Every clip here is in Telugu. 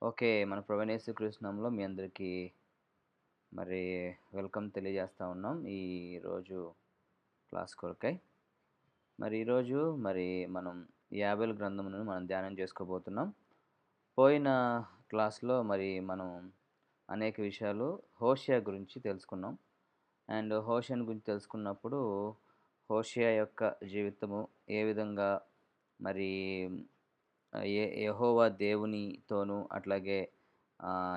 ఓకే. మన ప్రభువైన యేసుక్రీస్తు నామంలో మీ అందరికీ మరి వెల్కమ్ తెలియజేస్తా ఉన్నాం. ఈరోజు క్లాస్ కొరకై. ఈరోజు మనం యాబేలు గ్రంథమును మనం ధ్యానం చేసుకోబోతున్నాం. పోయిన క్లాస్‌లో మనం అనేక విషయాలు హోషేయ గురించి తెలుసుకున్నాం. అండ్ హోషేయను గురించి తెలుసుకున్నప్పుడు హోషేయ యొక్క జీవితము ఏ విధంగా మరి యెహోవా దేవునితోనూ అట్లాగే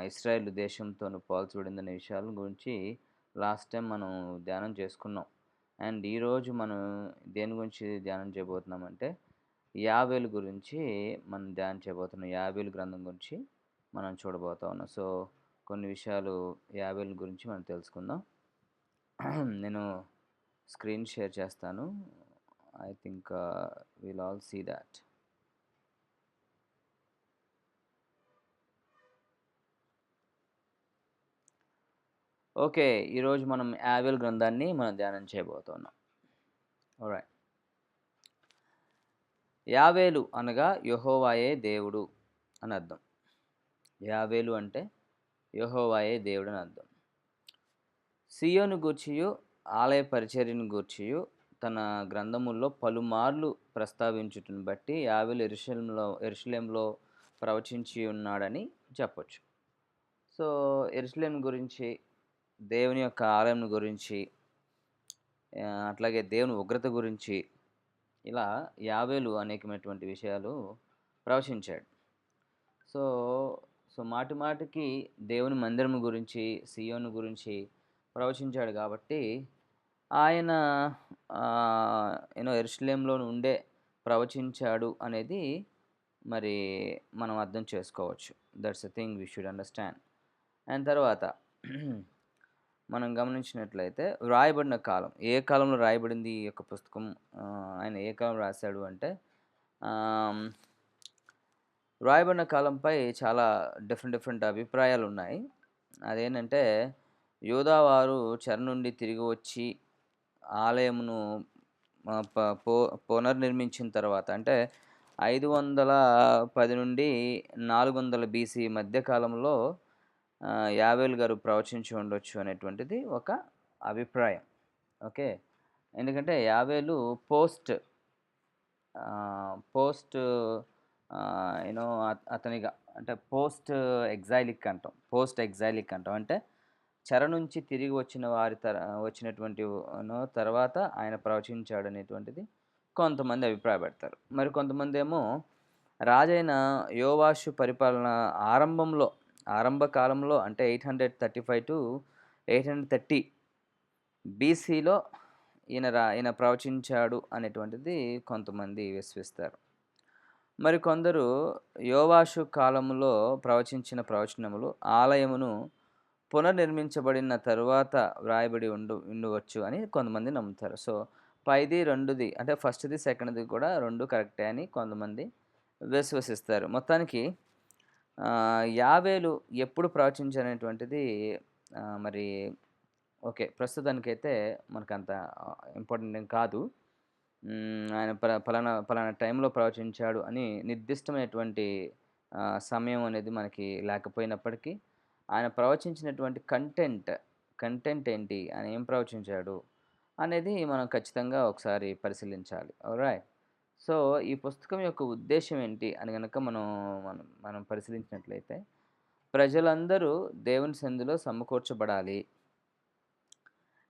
ఇశ్రాయేల్ దేశంతోనూ పోల్చబడిందనే విషయాల గురించి లాస్ట్ టైం మనం ధ్యానం చేసుకున్నాం. అండ్ ఈరోజు మనం దేని గురించి ధ్యానం చేయబోతున్నామంటే యాబేలు గురించి మనం ధ్యానం చేయబోతున్నాం. యాబేలు గ్రంథం గురించి మనం చూడబోతా ఉన్నాం. సో, కొన్ని విషయాలు యాబేలు గురించి మనం తెలుసుకుందాం. నేను స్క్రీన్ షేర్ చేస్తాను. I think will all see that. Okay. ఈరోజు మనం యాబేలు గ్రంథాన్ని మనం ధ్యానం చేయబోతున్నాం. ఆల్రైట్. యాబేలు అనగా యెహోవాయే దేవుడు అని అర్థం. యాబేలు అంటే యెహోవాయే దేవుడు అని అర్థం. సీయోను గూర్చియు ఆలయ పరిచర్యను గూర్చియు తన గ్రంథముల్లో పలుమార్లు ప్రస్తావించుటను బట్టి యాబేలు యెరూషలేములో ప్రవచించి ఉన్నాడని చెప్పొచ్చు. సో, యెరూషలేము గురించి, దేవుని యొక్క ఆలయం గురించి, అట్లాగే దేవుని ఉగ్రత గురించి ఇలా యాబేలు అనేకమైనటువంటి విషయాలు ప్రవచించాడు. సో, మాటి మాటికి దేవుని మందిరం గురించి, సీయోను గురించి ప్రవచించాడు కాబట్టి ఆయన యెరూషలేములో ఉండే ప్రవచించాడు అనేది మరి మనం అర్థం చేసుకోవచ్చు. That's a thing we should understand. And తర్వాత మనం గమనించినట్లయితే వ్రాయబడిన కాలం. ఏ కాలంలో రాయబడింది ఈ యొక్క పుస్తకం? ఆయన ఏ కాలం రాశాడు అంటే ఆహ్, వ్రాయబడిన కాలంపై చాలా డిఫరెంట్ అభిప్రాయాలున్నాయి. అదేంటంటే యూదావారు చెర నుండి తిరిగి వచ్చి ఆలయమును ఆహ్, ప పో పునర్నిర్మించిన తర్వాత అంటే 510 నుండి 400 బీసీ మధ్య కాలంలో యాబేలు గారు ప్రవచించి ఉండొచ్చు అనేటువంటిది ఒక అభిప్రాయం. ఓకే. ఎందుకంటే యాబేలు పోస్ట్ పోస్ట్ అతనిగా అంటే పోస్ట్ ఎగ్జైలిక్ అంటాం. అంటే చెర నుంచి తిరిగి వచ్చిన వారి వచ్చినటువంటి తర్వాత ఆయన ప్రవచించాడనేటువంటిది కొంతమంది అభిప్రాయపడతారు. మరి కొంతమందేమో రాజైన యోవాషు పరిపాలన ఆరంభ కాలంలో అంటే 835-830 బీసీలో ఈయన ప్రవచించాడు అనేటువంటిది కొంతమంది విశ్వసిస్తారు. మరికొందరు యోవాషు కాలములో ప్రవచించిన ప్రవచనములు ఆలయమును పునర్నిర్మించబడిన తరువాత వ్రాయబడి ఉండవచ్చు అని కొంతమంది నమ్ముతారు. సో, పైది, రెండుది అంటే ఫస్ట్‌ది, సెకండ్‌ది కూడా 2 కరెక్టే అని కొంతమంది విశ్వసిస్తారు. మొత్తానికి యాబేలు ఎప్పుడు ప్రవచించారనేటువంటిది మరి ఓకే. ప్రస్తుతానికైతే మనకంత ఇంపార్టెంట్ ఏం కాదు. ఆయన పలానా టైంలో ప్రవచించాడు అని నిర్దిష్టమైనటువంటి సమయం అనేది మనకి లేకపోయినప్పటికీ, ఆయన ప్రవచించినటువంటి కంటెంట్ ఏంటి? ఆయన ఏం ప్రవచించాడు? అనేది మనం ఖచ్చితంగా ఒకసారి పరిశీలించాలి. ఆల్రైట్. సో, ఈ పుస్తకం యొక్క ఉద్దేశ్యం ఏంటి అని గనక మనం మనం పరిశీలించినట్లయితే, ప్రజలందరూ దేవుని సంధిలో సమకూర్చబడాలి.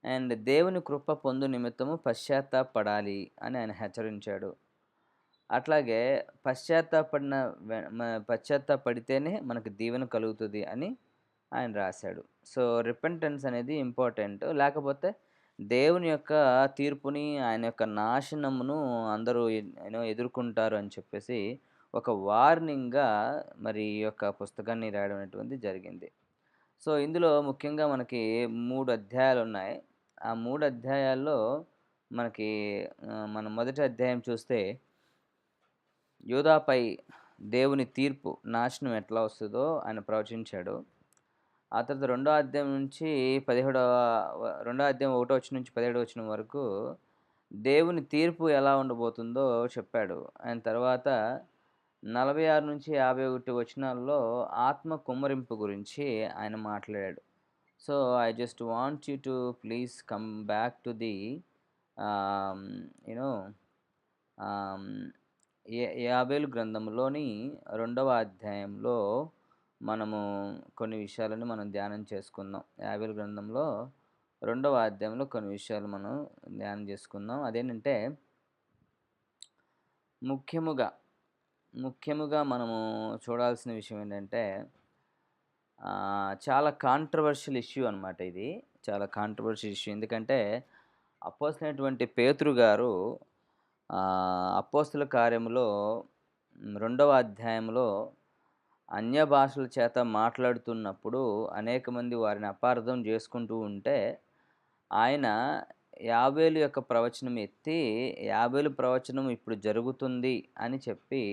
అండ్ దేవుని కృప పొందు నిమిత్తము పశ్చాత్తాపపడాలి అని ఆయన హెచ్చరించాడు. అట్లాగే పశ్చాత్తాపడితేనే మనకు దీవెన కలుగుతది అని ఆయన రాశాడు. సో, రిపెంటెన్స్ అనేది ఇంపార్టెంట్. లేకపోతే దేవుని యొక్క తీర్పుని, ఆయన యొక్క నాశనమును అందరూ ఎదుర్కొంటారు అని చెప్పేసి ఒక వార్నింగ్‌గా మరి ఈ యొక్క పుస్తకాన్ని రాయడం అనేటువంటిది జరిగింది. సో, ఇందులో ముఖ్యంగా మనకి 3 అధ్యాయాలున్నాయి. ఆ 3 అధ్యాయాల్లో మనకి మనం మొదటి అధ్యాయం చూస్తే యూదాపై దేవుని తీర్పు, నాశనం ఎట్లా వస్తదో ఆయన ప్రవచించాడు. ఆ తర్వాత రెండో అధ్యాయం 1 వచనం నుంచి 17 వచనం వరకు దేవుని తీర్పు ఎలా ఉండబోతుందో చెప్పాడు. ఆయన తర్వాత 46-51 వచనాల్లో ఆత్మ కుమ్మరింపు గురించి ఆయన మాట్లాడాడు. So, I just want you to please come back to the ఆహ్, యూ నో ఆహ్, యాబేలు గ్రంథంలోని 2వ అధ్యాయంలో మనము కొన్ని విషయాలను మనం ధ్యానం చేసుకుందాం. యాబేలు గ్రంథంలో 2వ అధ్యాయంలో కొన్ని విషయాలు మనం ధ్యానం చేసుకుందాం. అదేంటంటే ముఖ్యముగా, ముఖ్యముగా మనము చూడాల్సిన విషయం ఏంటంటే చాలా కాంట్రోవర్షియల్ ఇష్యూ అనమాట ఇది. చాలా కాంట్రోవర్షియల్ ఇష్యూ. ఎందుకంటే అపోస్తలుడైనటువంటి పేతురు గారు అపోస్తల కార్యములో 2వ అధ్యాయంలో అన్య భాషల చేత మాట్లాడుతున్నప్పుడు అనేక మంది వారిని అపార్థం చేసుకుంటూ ఉంటే, ఆయన యాబేలు యొక్క ప్రవచనం ఎత్తి, యాబేలు ప్రవచనం ఇప్పుడు జరుగుతుంది అని చెప్పి,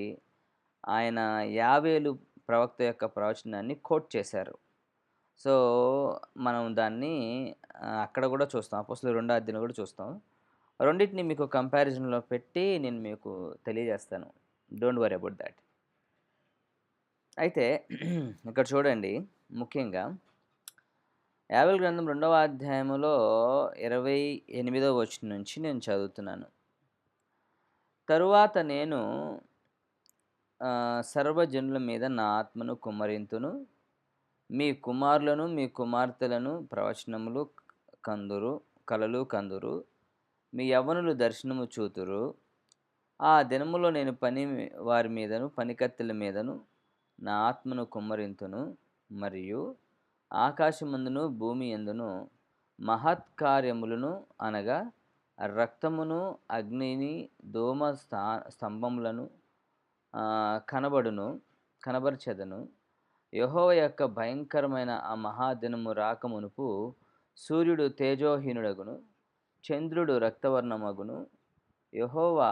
ఆయన యాబేలు ప్రవక్త యొక్క ప్రవచనాన్ని కోట్ చేశారు. సో, మనం దాన్ని అక్కడ కూడా చూస్తాం. అపోస్తలుల 2వ అధ్యాయంలో కూడా చూస్తాం. రెండిటిని మీకు కంపారిజన్‌లో పెట్టి నేను మీకు తెలియజేస్తాను. Don't worry about thought. అయితే ఇక్కడ చూడండి ముఖ్యంగా యాబేలు గ్రంథం 2వ అధ్యాయములో 28వ వచనం నుంచి నేను చదువుతున్నాను. తరువాత నేను సర్వజనుల మీద నా ఆత్మను కుమ్మరింతును. మీ కుమారులను, మీ కుమార్తెలను ప్రవచనములు కందురు, కలలు కందురు. మీ యవ్వనులు దర్శనము చూతురు. ఆ దినములో నేను వారి మీదను, పనికత్తెల మీదను నా ఆత్మను కుమ్మరింతును. మరియు ఆకాశమందును, భూమి యందును మహత్కార్యములను అనగా రక్తమును, అగ్నిని, ధూమ స్తంభములను కనబరచెదను. యెహోవా యొక్క భయంకరమైన ఆ మహాదినము రాకమునుపు సూర్యుడు తేజోహీనుడగును, చంద్రుడు రక్తవర్ణమగును. యెహోవా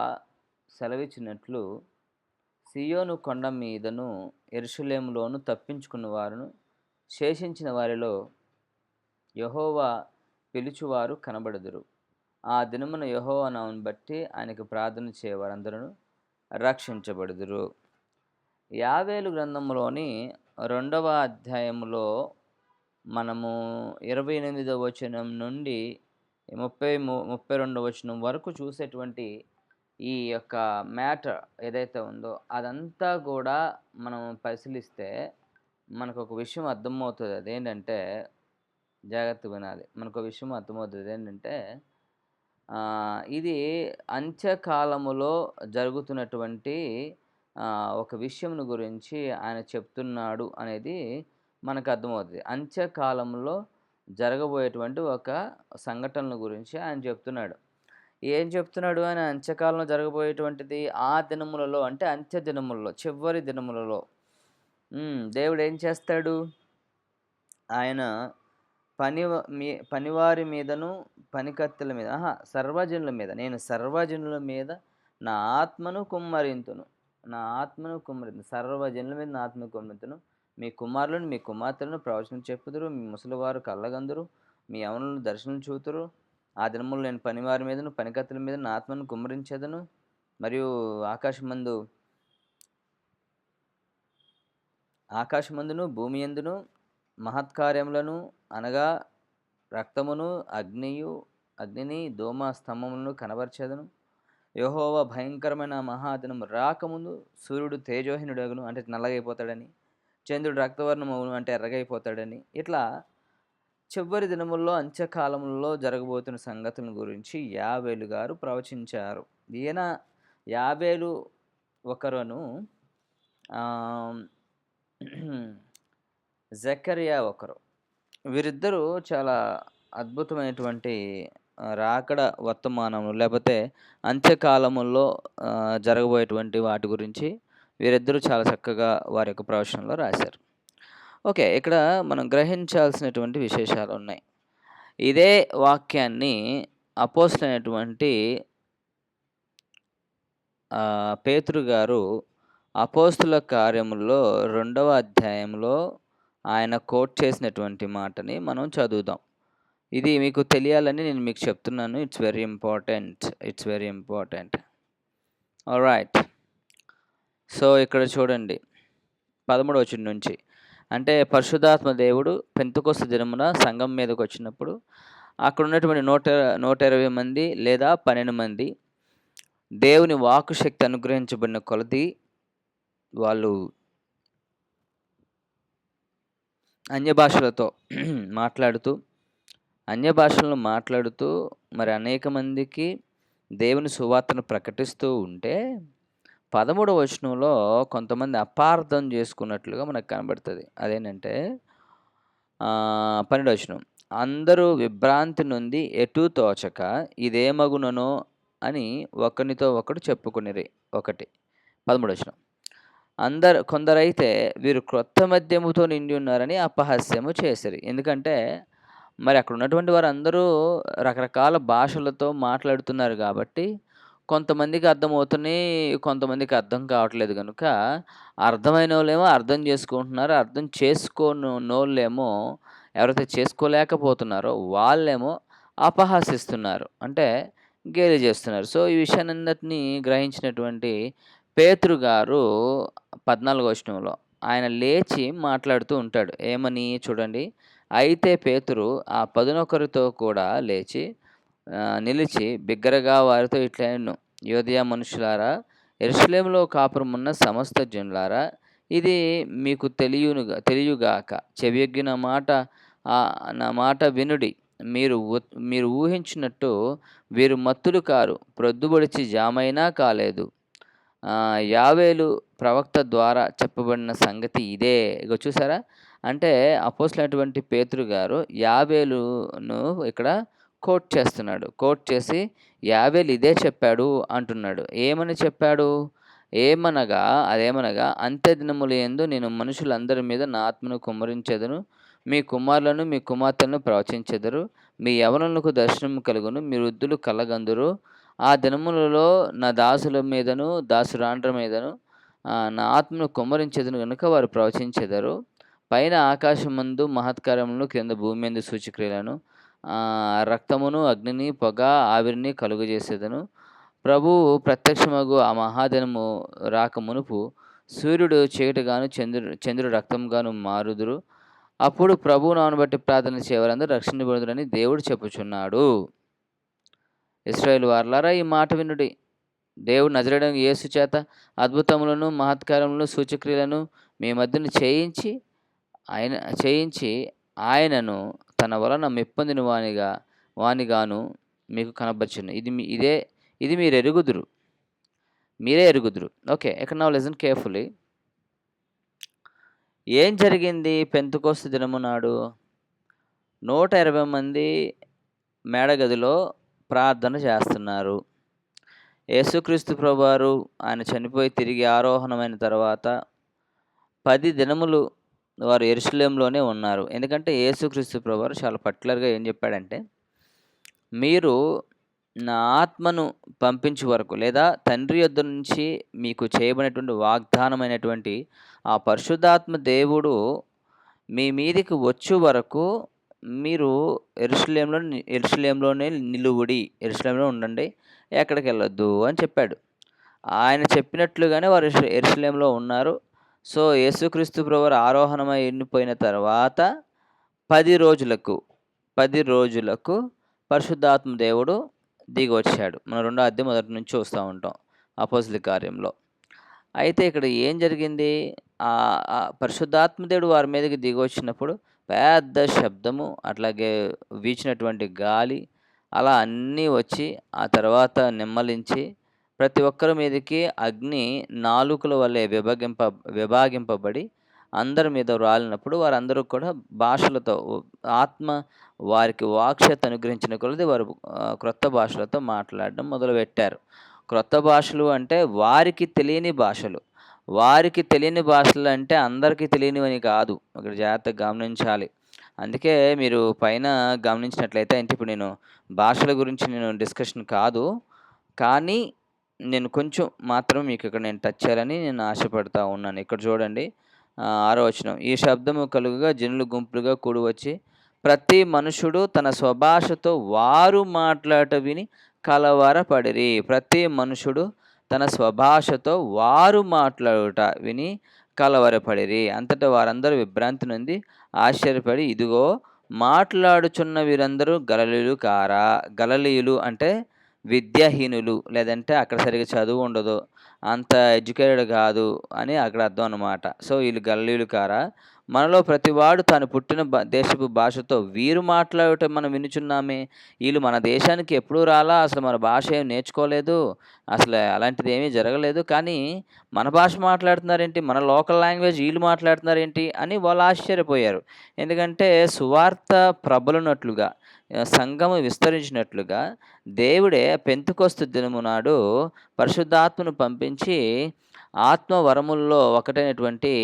సెలవిచ్చినట్లు సీయోను కొండ మీదను, యెరూషలేములోను తప్పించుకున్న వారును, శేషించిన వారిలో యెహోవా పిలుచువారు కనబడుదురు. ఆ దినమున యెహోవా నామమును బట్టి ఆయనకు ప్రార్థన చేయవారందరూ రక్షించబడుదురు. యాబేలు గ్రంథంలోని 2వ అధ్యాయములో మనము 28వ వచనం నుండి 32వ వచనం వరకు చూసేటువంటి ఈ యొక్క మ్యాటర్ ఏదైతే ఉందో అదంతా కూడా మనం పరిశీలిస్తే మనకొక విషయం అర్థమవుతది. అదేంటంటే జాగ్రత్తగా వినాలి. మనకో విషయం అర్థమవుతది. ఏంటంటే ఇది అంత్యకాలములో జరుగుతున్నటువంటి ఒక విషయమును గురించి ఆయన చెప్తున్నాడు అనేది మనకు అర్థమవుతది. అంత్యకాలంలో జరగబోయేటువంటి ఒక సంఘటనల గురించి ఆయన చెప్తున్నాడు. ఏం చెప్తున్నాడు ఆయన? అంత్యకాలంలో జరగబోయేటువంటిది ఆ దినములలో అంటే అంత్య దినములలో, చివరి దినములలో దేవుడు ఏం చేస్తాడు? ఆయన పనివారి మీదను, పనికత్తెల మీద సర్వజనుల మీద, నేను సర్వజనుల మీద నా ఆత్మను కుమ్మరింతును. నా ఆత్మను కుమ్మరింతును. సర్వజనుల మీద నా ఆత్మను కుమ్మరింతును. మీ కుమారులను, మీ కుమార్తెలను ప్రవచనం చెప్పుదురు. మీ ముసలివారు కళ్ళగందురు. మీ యవ్వనులను దర్శనం చూతురు. ఆ దినముల్లో నేను పనివారి మీదను, పనికత్తెల మీద నా ఆత్మను కుమ్మరించెదను. మరియు ఆకాశమందును, భూమి యందును మహత్కార్యములను అనగా రక్తమును, అగ్నిని, ధూమ స్తంభములను కనబరచెదను. యెహోవా భయంకరమైన మహాదినము రాకముందు సూర్యుడు తేజోహీనుడగును అంటే నల్లగైపోతాడని, చంద్రుడు రక్తవర్ణమవును అంటే ఎర్రగైపోతాడని, ఇట్లా చివరి దినముల్లో అంత్యకాలంలో జరగబోతున్న సంగతుల గురించి యాబేలు గారు ప్రవచించారు. ఈయన యాబేలు ఒకరును, జకర్యా ఒకరు. వీరిద్దరూ చాలా అద్భుతమైనటువంటి రాకడ వర్తమానములు లేకపోతే అంత్యకాలముల్లో జరగబోయేటువంటి వాటి గురించి వీరిద్దరూ చాలా చక్కగా వారి యొక్క ప్రవచనంలో రాశారు. ఓకే. ఇక్కడ మనం గ్రహించాల్సినటువంటి విశేషాలు ఉన్నాయి. ఇదే వాక్యాన్ని అపోస్తలుడైనటువంటి పేతురు గారు అపోస్తుల కార్యముల్లో 2వ అధ్యాయంలో ఆయన కోట్ చేసినటువంటి మాటని మనం చదువుదాం. ఇది మీకు తెలియాలని నేను మీకు చెప్తున్నాను. It's very important. Alright. So ఇక్కడ చూడండి 13వ వచనం నుంచి. అంటే పరిశుద్ధాత్మ దేవుడు పెంతెకొస్తు దినమున సంఘం మీదకి వచ్చినప్పుడు అక్కడ ఉన్నటువంటి 120 మంది లేదా 12 మంది దేవుని వాక్కు శక్తి అనుగ్రహించబడిన కొలది వాళ్ళు అన్య భాషలతో మాట్లాడుతూ మరి అనేక మందికి దేవుని సువార్తను ప్రకటిస్తూ ఉంటే 13వ వచనంలో కొంతమంది అపార్థం చేసుకున్నట్లుగా మనకు కనబడుతుంది. అదేంటంటే 12వ వచనం, అందరూ విభ్రాంతి నొంది ఎటూ తోచక ఇదేమగుననో అని ఒకనితో ఒకడు చెప్పుకునిరి. 13వ వచనం, కొందరైతే వీరు క్రొత్త మద్యముతో నిండి ఉన్నారని అపహాస్యము చేసిరి. ఎందుకంటే మరి అక్కడ ఉన్నటువంటి వారందరూ రకరకాల భాషలతో మాట్లాడుతున్నారు కాబట్టి కొంతమందికి అర్థమవుతున్నాయి, కొంతమందికి అర్థం కావట్లేదు కనుక అర్థమైన వాళ్ళేమో అర్థం చేసుకుంటున్నారు, అర్థం చేసుకోనోళ్ళేమో ఎవరైతే చేసుకోలేకపోతున్నారో వాళ్ళేమో అపహాసిస్తున్నారు, అంటే గేలి చేస్తున్నారు. సో ఈ విషయాన్నంతటినీ గ్రహించినటువంటి పేతురు గారు 14వ వచనంలో ఆయన లేచి మాట్లాడుతూ ఉంటాడు. ఏమని చూడండి, అయితే పేతురు ఆ 11 కూడా లేచి నిలిచి బిగ్గరగా వారితో ఇట్లనెను, యూదయ మనుషులారా, యెరూషలేములో కాపురమున్న సమస్త జనులారా, ఇది మీకు తెలియుగాక. చెవియొగ్గి నా మాట వినుడి. మీరు ఊహించినట్టు వీరు మత్తులు కారు, ప్రొద్దుబడిచి జామైనా కాలేదు. యావేలు ప్రవక్త ద్వారా చెప్పబడిన సంగతి ఇదే. ఇగో చూసారా, అంటే అపోస్తలుడైనటువంటి పేతురు గారు యావేలును ఇక్కడ కోట్ చేస్తున్నాడు. కోట్ చేసి యావేలు ఇదే చెప్పాడు అంటున్నాడు. ఏమని చెప్పాడు? అదేమనగా అంత్య దినముల యందు నేను మనుషులందరి మీద నా ఆత్మను కుమ్మరించెదను. మీ కుమారులను మీ కుమార్తెలను ప్రవచించెదరు. మీ యవనులకు దర్శనం కలుగును. మీ వృద్ధులు కలగందురు. ఆ దినములలో నా దాసుల మీదను దాసురాండ్ర మీదను నా ఆత్మను కుమ్మరించెదను గనుక వారు ప్రవచించెదరు. పైన ఆకాశమందు మహత్కార్యములను, క్రింద భూమి మీద సూచక్రియలను, రక్తమును, అగ్నిని, పొగ, ఆవిరిని కలుగజేసేదను. ప్రభువు ప్రత్యక్షమగు ఆ మహాదినము రాక మునుపు సూర్యుడు చీకటిగాను చంద్రుడు రక్తంగాను మారుదురు. అప్పుడు ప్రభువు నామమును బట్టి ప్రార్థన చేయవారందరూ రక్షించబడుదురని దేవుడు చెప్పుచున్నాడు. ఇశ్రాయేలు వారలారా, ఈ మాట వినుడి. దేవుడు నజరేయుడైన యేసు చేత అద్భుతములను, మహత్కారములను, సూచక్రియలను మీ మధ్యన చేయించి ఆయనను తన వలన మెప్పొందిన వానిగాను మీకు కనబరచును. ఇది మీరే ఎరుగుదురు. ఓకే, ఇక్కడ నౌ లిసన్ కేర్ఫుల్లీ. ఏం జరిగింది పెంతెకొస్తు దినము నాడు? 120 మంది మేడగదిలో ప్రార్థన చేస్తున్నారు. యేసుక్రీస్తు ప్రభువారు ఆయన చనిపోయి తిరిగి ఆరోహణమైన తర్వాత 10 దినములు వారు యెరూషలేములోనే ఉన్నారు. ఎందుకంటే యేసుక్రీస్తు ప్రభువారు చాలా పర్టికులర్గా ఏం చెప్పాడంటే, మీరు నా ఆత్మను పంపించే వరకు, లేదా తండ్రి యొద్ద నుంచి మీకు చేయబడినటువంటి వాగ్దానమైనటువంటి ఆ పరిశుద్ధాత్మ దేవుడు మీ మీదికి వచ్చు వరకు మీరు యెరూషలేములోనే నిలువుడి, యెరూషలేములో ఉండండి, ఎక్కడికి వెళ్ళొద్దు అని చెప్పాడు. ఆయన చెప్పినట్లుగానే వారు యెరూషలేములో ఉన్నారు. సో యేసుక్రీస్తు ప్రభువారు ఆరోహణమై వెళ్ళిపోయిన తర్వాత 10 రోజులకు పరిశుద్ధాత్మ దేవుడు దిగి వచ్చాడు. మనం 2వ అధ్యాయం మొదటి నుంచి చూస్తూ ఉంటాం అపోస్తలుల కార్యంలో. అయితే ఇక్కడ ఏం జరిగింది? పరిశుద్ధాత్మ దేవుడు వారి మీదకి దిగి వచ్చినప్పుడు పెద్ద శబ్దము, అట్లాగే వీచినటువంటి గాలి, అలా అన్నీ వచ్చి ఆ తర్వాత నెమ్మలించి ప్రతి ఒక్కరి మీదకి అగ్ని నాలుకల వలె విభాగింపబడి అందరి మీద రాలినప్పుడు వారందరూ కూడా భాషలతో, ఆత్మ వారికి వాక్శత అనుగ్రహించిన కొలది వారు క్రొత్త భాషలతో మాట్లాడడం మొదలుపెట్టారు. క్రొత్త భాషలు అంటే వారికి తెలియని భాషలు. వారికి తెలియని భాషలు అంటే అందరికీ తెలియనివని కాదు. ఇక్కడ జాగ్రత్తగా గమనించాలి. అందుకే మీరు పైన గమనించినట్లయితే, అంటే ఇప్పుడు నేను భాషల గురించి డిస్కషన్ కాదు, కానీ నేను కొంచెం మాత్రం మీకు ఇక్కడ నేను టచ్ చేయాలని నేను ఆశపడతా ఉన్నాను. ఇక్కడ చూడండి 6వ వచనం, ఈ శబ్దము కలుగగా జనులు గుంపులుగా కూడి వచ్చి ప్రతి మనుషుడు తన స్వభాషతో వారు మాట్లాడట విని కలవరపడిరి. ప్రతి మనుషుడు తన స్వభాషతో వారు మాట్లాడుట విని కలవరపడిరి. అంతటా వారందరూ విభ్రాంతి నొంది ఆశ్చర్యపడి, ఇదిగో మాట్లాడుచున్న వీరందరూ గలిలయులు కారా? గలిలయులు అంటే విద్యాహీనులు, లేదంటే అక్కడ సరిగ్గా చదువు ఉండదు, అంత ఎడ్యుకేటెడ్ కాదు అని అక్కడ అర్థం అన్నమాట. సో వీళ్ళు గలిలయులు కారా? మనలో ప్రతివాడు తాను పుట్టిన దేశపు భాషతో వీరు మాట్లాడుట మనం వినుచున్నామే. వీళ్ళు మన దేశానికి ఎప్పుడూ రాలా, అసలు మన భాష ఏం నేర్చుకోలేదు, అసలు అలాంటిది ఏమీ జరగలేదు, కానీ మన భాష మాట్లాడుతున్నారేంటి, మన లోకల్ లాంగ్వేజ్ వీళ్ళు మాట్లాడుతున్నారేంటి అని వాళ్ళు ఆశ్చర్యపోయారు. ఎందుకంటే సువార్త ప్రబలునట్లుగా, సంఘము విస్తరించినట్లుగా దేవుడే పెంతెకొస్తు దినము నాడు పరిశుద్ధాత్మను పంపించి ఆత్మ వరముల్లో ఒకటైనటువంటి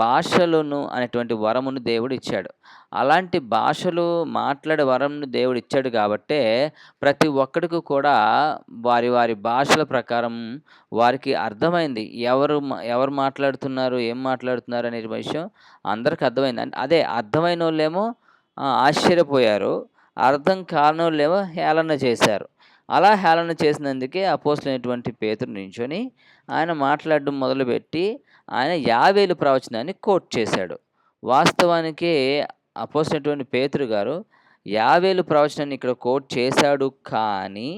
భాషలను అనేటువంటి వరమును దేవుడు ఇచ్చాడు. అలాంటి భాషలు మాట్లాడే వరంను దేవుడు ఇచ్చాడు కాబట్టే ప్రతి ఒక్కడికి కూడా వారి వారి భాషల ప్రకారం వారికి అర్థమైంది. ఎవరు మాట్లాడుతున్నారు, ఏం మాట్లాడుతున్నారు అనే విషయం అందరికి అర్థమైంది. అదే అర్థమైనోళ్ళేమో ఆశ్చర్యపోయారు, అర్థం కానోళ్ళేమో హేళన చేశారు. అలా హేళన చేసినందుకే అపోస్తలుడైనటువంటి పేతురు నించొని ఆయన మాట్లాడడం మొదలుపెట్టి ఆయన యావేలు ప్రవచనాన్ని కోట్ చేశాడు. వాస్తవానికి అపోస్తలుడైనటువంటి పేతురు గారు యావేలు ప్రవచనాన్ని ఇక్కడ కోట్ చేశాడు, కానీ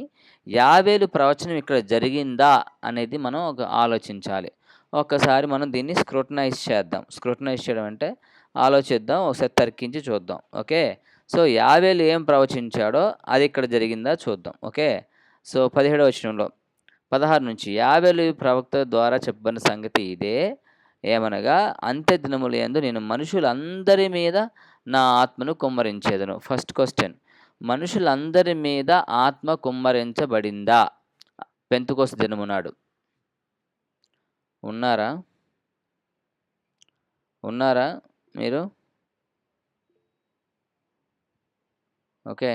యావేలు ప్రవచనం ఇక్కడ జరిగిందా అనేది మనం ఆలోచించాలి. ఒక్కసారి మనం దీన్ని స్క్రూటనైజ్ చేద్దాం. స్క్రూటనైజ్ చేయడం అంటే ఆలోచిద్దాం, ఒకసారి తర్కించి చూద్దాం. ఓకే, సో యావేలు ఏం ప్రవచించాడో అది ఇక్కడ జరిగిందా చూద్దాం. ఓకే, సో 17వ వచనంలో 16 నుంచి, యావేలు ప్రవక్త ద్వారా చెప్పబడిన సంగతి ఇదే, ఏమనగా అంత్య దినముల యందు నేను మనుషులందరి మీద నా ఆత్మను కుమ్మరించేదను. ఫస్ట్ క్వశ్చన్, మనుషులందరి మీద ఆత్మ కుమ్మరించబడిందా పెంతెకొస్తు దినము నాడు? ఉన్నారా మీరు? ఓకే,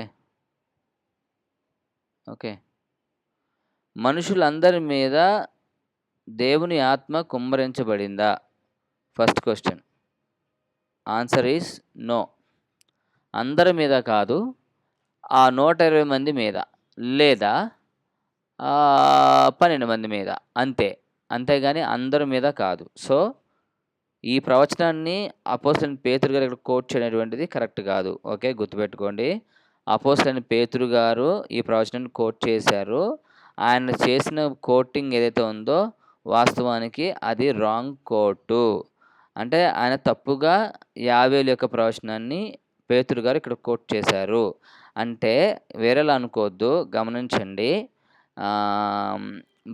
మనుషులందరి మీద దేవుని ఆత్మ కుమ్మరించబడిందా? First question. Answer is no. అందరి మీద కాదు, ఆ 120 మంది మీద లేదా 12 మంది మీద, అంతేగాని అందరి మీద కాదు. సో ఈ ప్రవచనాన్ని అపోస్తలుడైన పేతురు గారు ఇక్కడ కోట్ చేయనటువంటిది కరెక్ట్ కాదు. ఓకే, గుర్తుపెట్టుకోండి. అపోస్తలుడైన పేతురు గారు ఈ ప్రవచనాన్ని కోట్ చేశారు. ఆయన చేసిన కోటింగ్ ఏదైతే ఉందో వాస్తవానికి అది రాంగ్ కోటు. అంటే ఆయన తప్పుగా యావేలు యొక్క ప్రవచనాన్ని పేతురు గారు ఇక్కడ కోట్ చేశారు. అంటే వేరేలా అనుకోవద్దు, గమనించండి.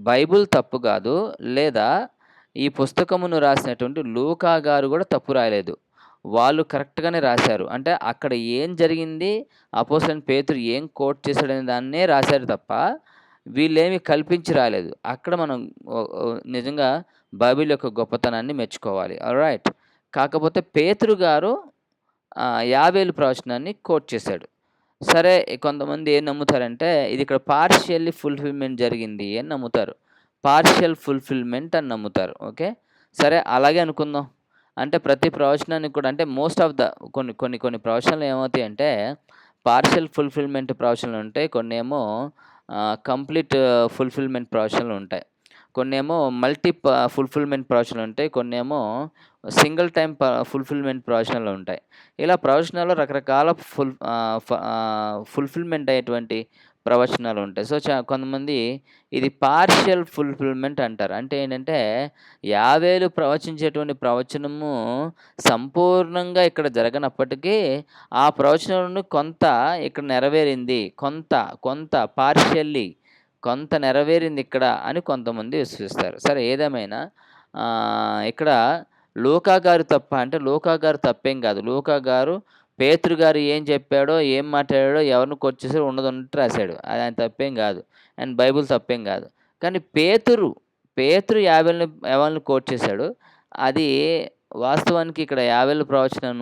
బైబుల్ తప్పు కాదు, లేదా ఈ పుస్తకమును రాసినటువంటి లూకా గారు కూడా తప్పు రాయలేదు. వాళ్ళు కరెక్ట్గానే రాశారు. అంటే అక్కడ ఏం జరిగింది, అపోస్తలుడైన పేతురు ఏం కోట్ చేశాడనే దాన్నే రాశారు తప్ప వీళ్ళేమి కల్పించి రాలేదు. అక్కడ మనం నిజంగా బైబిల్ యొక్క గొప్పతనాన్ని మెచ్చుకోవాలి. ఆల్రైట్. కాకపోతే పేతురు గారు యావేలు ప్రవచనాన్ని కోట్ చేశాడు. సరే, కొంతమంది ఏం నమ్ముతారంటే ఇది ఇక్కడ పార్షియల్లీ ఫుల్ఫిల్మెంట్ జరిగింది అని నమ్ముతారు. పార్షియల్ ఫుల్ఫిల్మెంట్ అని నమ్ముతారు. ఓకే, సరే అలాగే అనుకుందాం. అంటే ప్రతి ప్రవచనానికి కూడా, అంటే మోస్ట్ ఆఫ్ ద కొన్ని ప్రవచనాలు ఏమవుతాయి అంటే పార్షియల్ ఫుల్ఫిల్మెంట్ ప్రవచనాలు ఉంటాయి, కొన్ని ఏమో కంప్లీట్ ఫుల్ఫిల్మెంట్ ప్రవచనాలు ఉంటాయి, కొన్ని ఏమో మల్టీ ఫుల్ఫిల్మెంట్ ప్రవచనాలు ఉంటాయి, కొన్ని ఏమో సింగిల్ టైం ఫుల్ఫిల్మెంట్ ప్రవచనాలు ఉంటాయి. ఇలా ప్రవచనాల్లో రకరకాల ఫుల్ఫిల్మెంట్ అయ్యేటువంటి ప్రవచనాలు ఉంటాయి. సో కొంతమంది ఇది పార్షియల్ ఫుల్ఫిల్మెంట్ అంటారు. అంటే ఏంటంటే యావేలు ప్రవచించేటువంటి ప్రవచనము సంపూర్ణంగా ఇక్కడ జరగనప్పటికీ ఆ ప్రవచనం కొంత ఇక్కడ నెరవేరింది, కొంత పార్షియల్లీ కొంత నెరవేరింది ఇక్కడ అని కొంతమంది విశ్వసిస్తారు. సరే, ఏదేమైనా ఇక్కడ లూకా గారు తప్ప అంటే లూకా గారు తప్పేం కాదు. లూకా గారు పేతురు గారు ఏం చెప్పాడో, ఏం మాట్లాడాడో, ఎవరిని కోట్ చేశాడో ఉన్నట్టు రాశాడు. అది ఆయన తప్పేం కాదు, అండ్ బైబిల్ తప్పేం కాదు. కానీ పేతురు యావేలను కోట్ చేశాడు. అది వాస్తవానికి ఇక్కడ యావేలు ప్రవచనం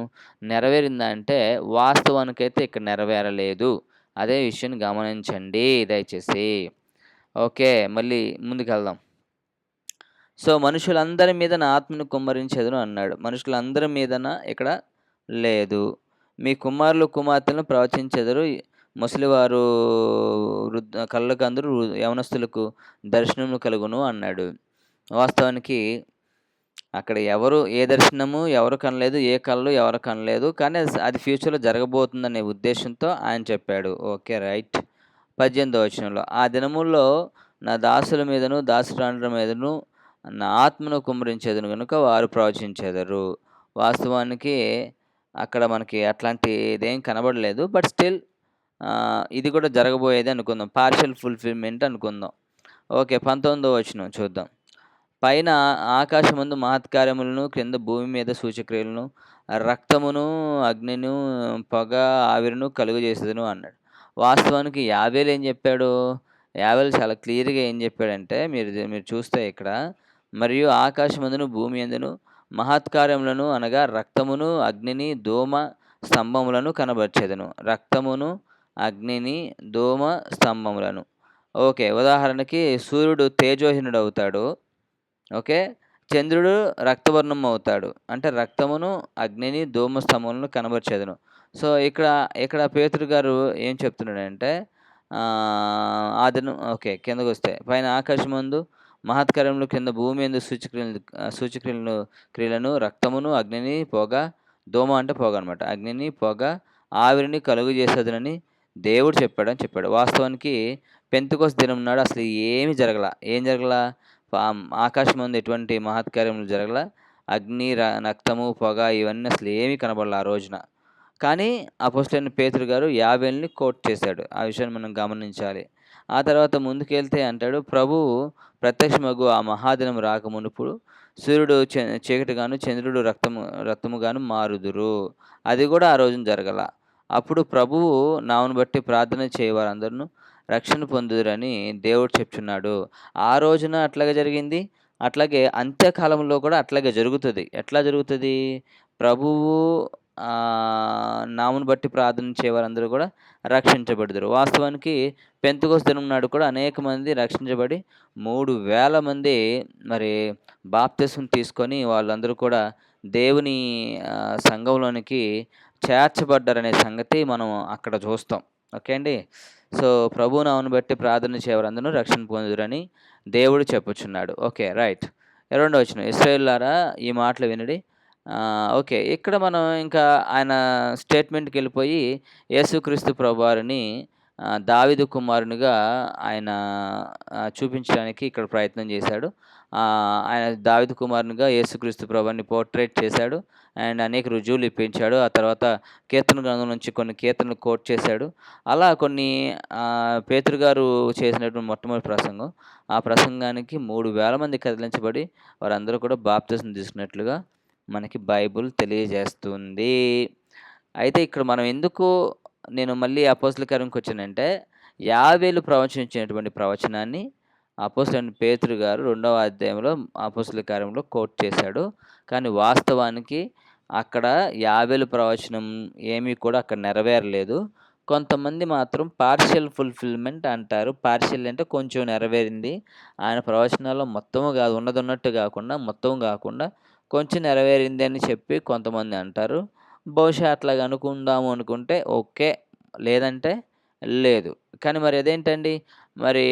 నెరవేరిందా అంటే వాస్తవానికైతే ఇక్కడ నెరవేరలేదు. అదే విషయాన్ని గమనించండి దయచేసి. ఓకే, మళ్ళీ ముందుకెళ్దాం. సో మనుషులందరి మీద నా ఆత్మను కుమ్మరించెదను అన్నాడు. మనుషులందరి మీదన ఇక్కడ లేదు. మీ కుమారులు కుమార్తెలను ప్రవచించెదరు, ముసలివారు కళ్ళకు అందరూ యవనస్తులకు దర్శనము కలుగును అన్నాడు. వాస్తవానికి అక్కడ ఎవరు ఏ దర్శనము ఎవరు కనలేదు. ఏ కలలో ఎవరు కనలేదు. కానీ అది ఫ్యూచర్‌లో జరగబోతుందనే ఉద్దేశ్యంతో ఆయన చెప్పాడు. ఓకే. రైట్. 18వ వచనంలో ఆ దినముల్లో నా దాసుల మీదను, దాసురాండ్ర మీదను నా ఆత్మను కుమ్మరించేదను గనుక వారు ప్రవచించెదరు. వాస్తవానికి అక్కడ మనకి అట్లాంటిదేం కనబడలేదు. బట్ స్టిల్ ఇది కూడా జరగబోయేదే అనుకుందాం. పార్షియల్ ఫుల్‌ఫిల్‌మెంట్ అనుకుందాం. ఓకే. 19వ వచనం చూద్దాం. పైన ఆకాశమందు మహత్కార్యములను, క్రింద భూమి మీద సూచక్రియలను, రక్తమును, అగ్నిను, పొగ, ఆవిరిను కలుగజేసేదను అన్నాడు. వాస్తవానికి యాబేలు ఏం చెప్పాడు? యాబేలు చాలా క్లియర్‌గా ఏం చెప్పాడంటే మీరు చూస్తే ఇక్కడ మరియు ఆకాశమందును, భూమి యందును మహత్కార్యములను అనగా రక్తమును, అగ్నిని, ధూమ స్తంభములను కనబరిచెదను. రక్తమును, అగ్నిని, ధూమ స్తంభములను. ఓకే. ఉదాహరణకి సూర్యుడు తేజోహీనుడవుతాడు. ఓకే. చంద్రుడు రక్తవర్ణం అవుతాడు. అంటే రక్తమును, అగ్నిని, ధూమ స్తంభములను కనబరిచెదను. సో, ఇక్కడ పేతురు గారు ఏం చెప్తున్నాడంటే ఆ దినం ఓకే. కిందకొస్తే పైన ఆకాశమందు మహత్కార్యములు, కింద భూమి యందు క్రియలను, రక్తమును, అగ్నిని, పొగ, ధూమ అంటే పొగ అనమాట. అగ్నిని, పొగ, ఆవిరిని కలుగజేసేదనని దేవుడు చెప్పాడని చెప్పాడు. వాస్తవానికి పెంతెకొస్తు దినం నాడు అసలు ఏమి జరగల. ఏం జరగల? ఆకాశమందు ఎటువంటి మహత్కార్యములు జరగల. అగ్ని, రక్తము, పొగ ఇవన్నీ అసలు ఏమీ కనబడల ఆ రోజున. కానీ అపోస్తలుడైన పేతురు గారు యాబేలుని కోట్ చేశాడు. ఆ విషయాన్ని మనం గమనించాలి. ఆ తర్వాత ముందుకెళ్తే అంటాడు, ప్రభువు ప్రత్యక్షమగు ఆ మహాదినం రాకమునుపుడు సూర్యుడు చీకటిగాను, చంద్రుడు రక్తముగాను మారుదురు. అది కూడా ఆ రోజున జరగల. అప్పుడు ప్రభువు నామమును బట్టి ప్రార్థన చేయవారందరును రక్షణ పొందుదురని దేవుడు చెప్తున్నాడు. ఆ రోజున అట్లాగే జరిగింది. అట్లాగే అంత్యకాలంలో కూడా అట్లాగే జరుగుతది. ఎట్లా జరుగుతది? ప్రభువు నామమును బట్టి ప్రార్థన చేయవారందరూ కూడా రక్షించబడుదురు. వాస్తవానికి పెంతెకొస్తు దినం నాడు కూడా అనేక మంది రక్షించబడి 3,000 మంది మరి బాప్తిస్మం తీసుకొని వాళ్ళందరూ కూడా దేవుని సంఘంలోనికి చేర్చబడ్డారనే సంగతి మనం అక్కడ చూస్తాం. ఓకే అండి. సో, ప్రభువు నామమును బట్టి ప్రార్థన చేయవారందరూ రక్షణ పొందుదురని దేవుడు చెప్పుచున్నాడు. ఓకే. రైట్. 22వ వచనం. ఇశ్రాయేలులారా ఈ మాటలు వినుడి. ఓకే. ఇక్కడ మనం ఇంకా ఆయన స్టేట్మెంట్‌కెళ్ళిపోయి యేసుక్రీస్తు ప్రభువారిని దావీదు కుమారునిగా ఆయన చూపించడానికి ఇక్కడ ప్రయత్నం చేశాడు. ఆయన దావీదు కుమారునిగా యేసుక్రీస్తు ప్రభువారిని పోర్ట్రేట్ చేశాడు. అండ్ అనేక రుజువులు ఇప్పించాడు. ఆ తర్వాత కీర్తన గ్రంథం నుంచి కొన్ని కీర్తనలు కోట్ చేశాడు. అలా కొన్ని పేతురు గారు చేసినటువంటి మొట్టమొదటి ప్రసంగం. ఆ ప్రసంగానికి 3,000 మంది కదిలించబడి వారందరూ కూడా బాప్తిస్మం తీసుకున్నట్లుగా మనకి బైబుల్ తెలియజేస్తుంది. అయితే ఇక్కడ మనం ఎందుకు నేను మళ్ళీ అపోస్తల కార్యంకొచ్చానంటే, యాబేలు ప్రవచించినటువంటి ప్రవచనాన్ని అపోస్తలుడైన పేతురు గారు 2వ అధ్యాయంలో అపోస్తల కార్యంలో కోట్ చేశాడు. కానీ వాస్తవానికి అక్కడ యాబేలు ప్రవచనం ఏమీ కూడా అక్కడ నెరవేరలేదు. కొంతమంది మాత్రం పార్షియల్ ఫుల్‌ఫిల్‌మెంట్ అంటారు. పార్షియల్ అంటే కొంచెం నెరవేరింది. ఆయన ప్రవచనాల్లో మొత్తము కాదు, ఉన్నదున్నట్టు కాకుండా, మొత్తం కాకుండా కొంచెం నెరవేరింది అని చెప్పి కొంతమంది అంటారు. బహుశా అట్లాగా అనుకుందాము అనుకుంటే ఓకే. లేదంటే లేదు. కానీ మరి అదేంటండి? మరి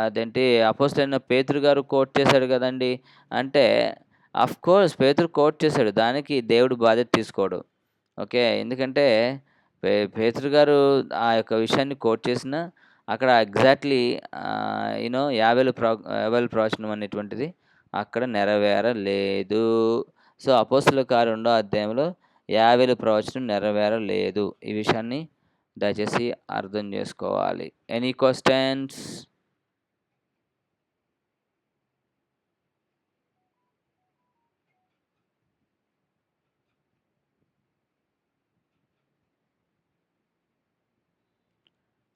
అదేంటి అపోస్తలుడైన పేతురు గారు కోట్ చేశాడు కదండీ! అంటే ఆఫ్‌కోర్స్ పేతురు కోట్ చేశాడు. దానికి దేవుడు బాధ్యత తీసుకోడు. ఓకే. ఎందుకంటే పేతురు గారు ఆ యొక్క విషయాన్ని కోట్ చేసినా అక్కడ ఎగ్జాక్ట్‌లీ యాబేలు ప్రవచనం అనేటువంటిది అక్కడ నెరవేరలేదు. సో, అపోస్తలుల కార్యం 2వ అధ్యాయంలో యాబేలు ప్రవచనం నెరవేరలేదు. ఈ విషయాన్ని దయచేసి అర్థం చేసుకోవాలి. Any questions?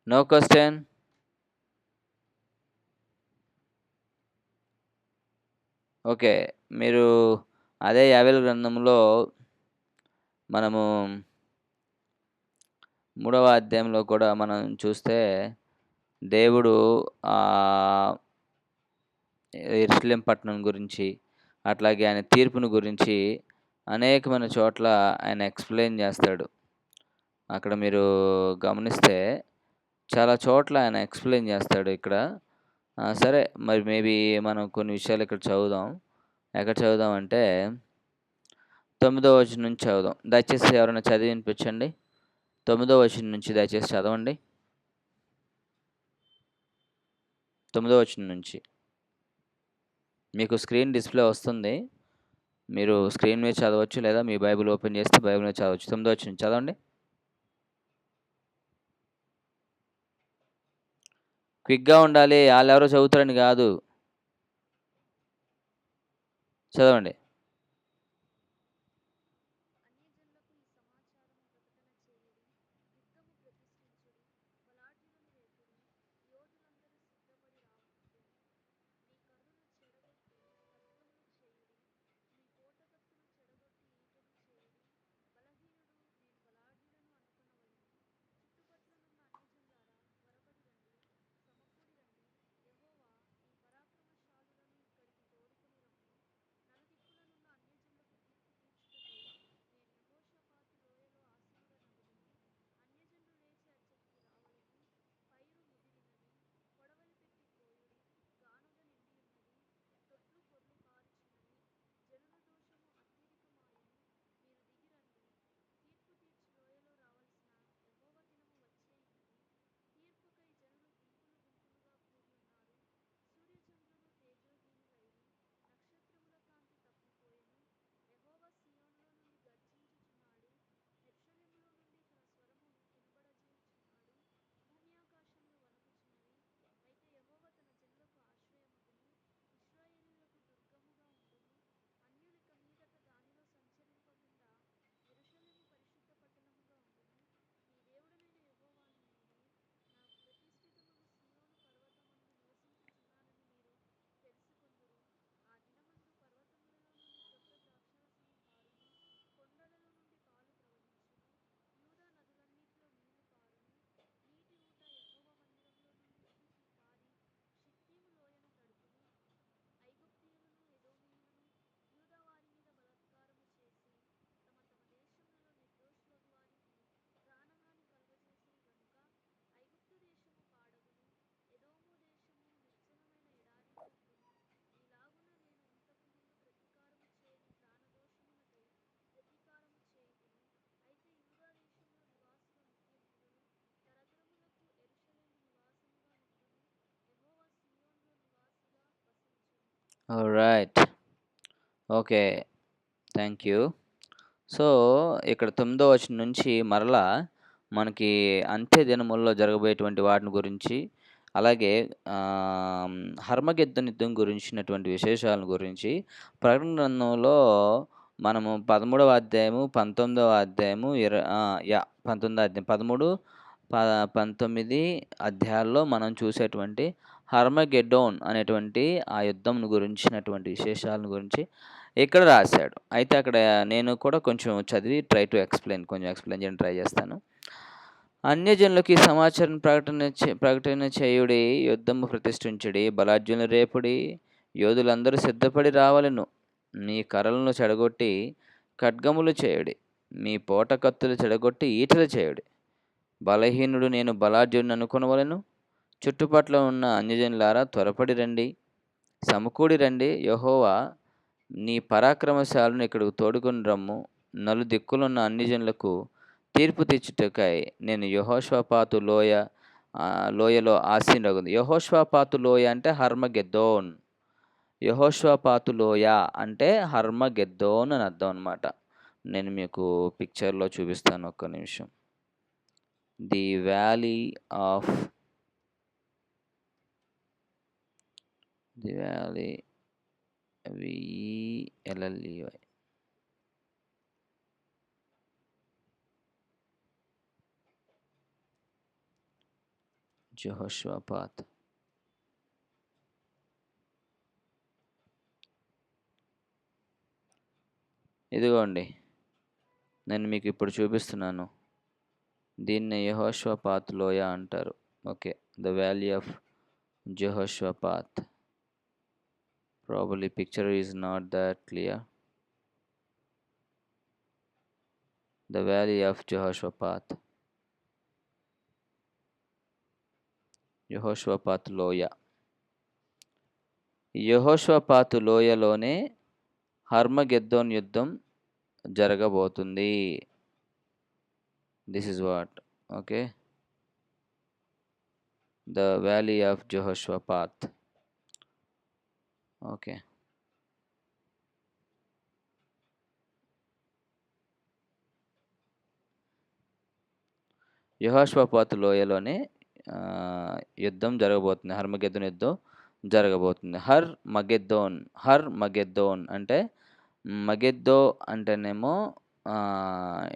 No question? Okay. మీరు అదే యాబేలు గ్రంథంలో మనము 3వ అధ్యాయంలో కూడా మనం చూస్తే దేవుడు యెరూషలేం పట్టణం గురించి, అట్లాగే ఆయన తీర్పును గురించి అనేకమైన చోట్ల ఆయన ఎక్స్‌ప్లెయిన్ చేస్తాడు. అక్కడ మీరు గమనిస్తే చాలా చోట్ల ఆయన ఎక్స్‌ప్లెయిన్ చేస్తాడు ఇక్కడ. సరే మరి మేబీ మనం కొన్ని విషయాలు ఇక్కడ చదువుదాం. ఎక్కడ చదువుదామంటే 9వ వచనం నుంచి చదువుదాం. దయచేసి ఎవరైనా చదివి వినిపించండి. 9వ వచనం నుంచి దయచేసి చదవండి. 9వ వచనం నుంచి. మీకు స్క్రీన్ డిస్‌ప్లే వస్తుంది. మీరు స్క్రీన్ మీద చదవచ్చు లేదా మీ బైబిల్ ఓపెన్ చేస్తే బైబిల్ మీద చదవచ్చు. 9వ వచనం చదవండి. క్విక్‌గా ఉండాలి. ఆళ్ళెవరో చదువుతారని కాదు. చదవండి. Alright. Okay. Thank you. So, ఇక్కడ 9వ వచనం నుంచి మరలా మనకి అంత్య దినముల్లో జరగబోయేటువంటి వాటిని గురించి, అలాగే ఆహ్, హర్మగెద్దోను యుద్ధం గురించినటువంటి విశేషాలను గురించి ప్రకటన గ్రంథంలో మనము 13వ అధ్యాయము, 19వ అధ్యాయము 19వ అధ్యాయం 13, 19 అధ్యాయాల్లో మనం చూసేటువంటి హర్మగెడ్డోన్ అనేటువంటి ఆ యుద్ధంను గురించినటువంటి విశేషాలను గురించి ఇక్కడ రాశాడు. అయితే అక్కడ నేను కూడా కొంచెం చదివి కొంచెం ఎక్స్‌ప్లెయిన్ చేయడానికి ట్రై చేస్తాను. అన్యజనులకు ఈ సమాచారం ప్రకటన చేయుడి, యుద్ధము ప్రతిష్ఠించుడి, బలాఢ్యులను రేపుడి, యోధులందరూ సిద్ధపడి రావలెను. మీ కర్రలను చెడగొట్టి ఖడ్గములు చేయుడి, మీ పోట కత్తులు చెడగొట్టి ఈటెలు చేయుడి. బలహీనుడు నేను బలాఢ్యుడిని అనుకొనవలెను. చుట్టుపట్ల ఉన్న అన్యజనులారా త్వరపడి రండి, సమకూడి రండి. యెహోవా నీ పరాక్రమశాలను ఇక్కడకు తోడుకొని రమ్ము. నలుదిక్కులున్న అన్ని జనులకు తీర్పు తీర్చుటకై నేను లోయలో ఆసీనుడగుదును. యెహోషాపాతు లోయ అంటే హర్మగెద్దోన్. యెహోషాపాతు లోయ అంటే హర్మగెద్దోన్ అని అర్థం అనమాట. నేను మీకు పిక్చర్‌లో చూపిస్తాను ఒక్క నిమిషం. The valley of VELLEY. Jehoshaphat. ఇదిగోండి. నేను మీకు ఇప్పుడు చూపిస్తున్నాను. దీన్నే యెహోషాపాతు లోయ అంటారు. Okay. The valley of Jehoshaphat. Probably picture is not that clear. The valley of Jehoshaphat. యెహోషాపాతు లోయ. యెహోషాపాతు లోయలోనే హర్మగెద్దోన్ యుద్ధం జరగబోతుంది. This is what. Okay. The valley of Jehoshaphat. Okay. యెహోషాపాతు లోయలోనే యుద్ధం జరగబోతుంది. హర్మగెద్దోన్ యుద్ధం జరగబోతుంది. హర్ మగెద్దోన్ అంటే మగెద్దో అంటేనేమో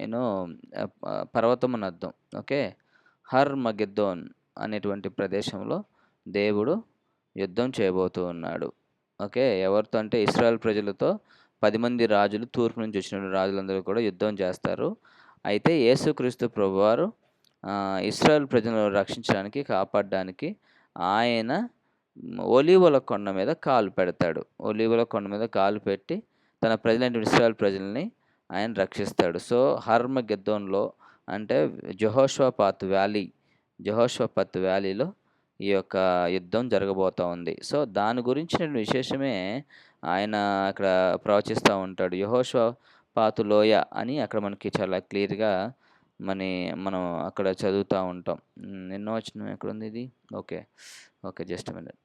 యూనో పర్వతం అని అర్థం. ఓకే. హర్ మగెద్దోన్ అనేటువంటి ప్రదేశంలో దేవుడు యుద్ధం చేయబోతూ ఉన్నాడు. ఓకే. ఎవరితో అంటే ఇశ్రాయేల్ ప్రజలతో 10 మంది రాజులు, తూర్పు నుంచి వచ్చిన రాజులందరూ కూడా యుద్ధం చేస్తారు. అయితే యేసుక్రీస్తు ప్రభువారు ఇశ్రాయేల్ ప్రజలను రక్షించడానికి, కాపాడడానికి ఆయన ఒలీవల కొండ మీద కాలు పెడతాడు. ఒలీవల కొండ మీద కాలు పెట్టి తన ప్రజలైన ఇశ్రాయేల్ ప్రజల్ని ఆయన రక్షిస్తాడు. సో హర్మగెద్దోన్‌లో అంటే జెహోషాపాత్ వ్యాలీలో ఈ యొక్క యుద్ధం జరగబోతా ఉంది. సో దాని గురించిన విశేషమే ఆయన అక్కడ ప్రవచిస్తూ ఉంటాడు. యెహోషాపాతు లోయ అని అక్కడ మనకి చాలా క్లియర్‌గా మనం అక్కడ చదువుతూ ఉంటాం. ఎన్నో వచనం ఎక్కడుంది ఇది? Okay. Just a minute.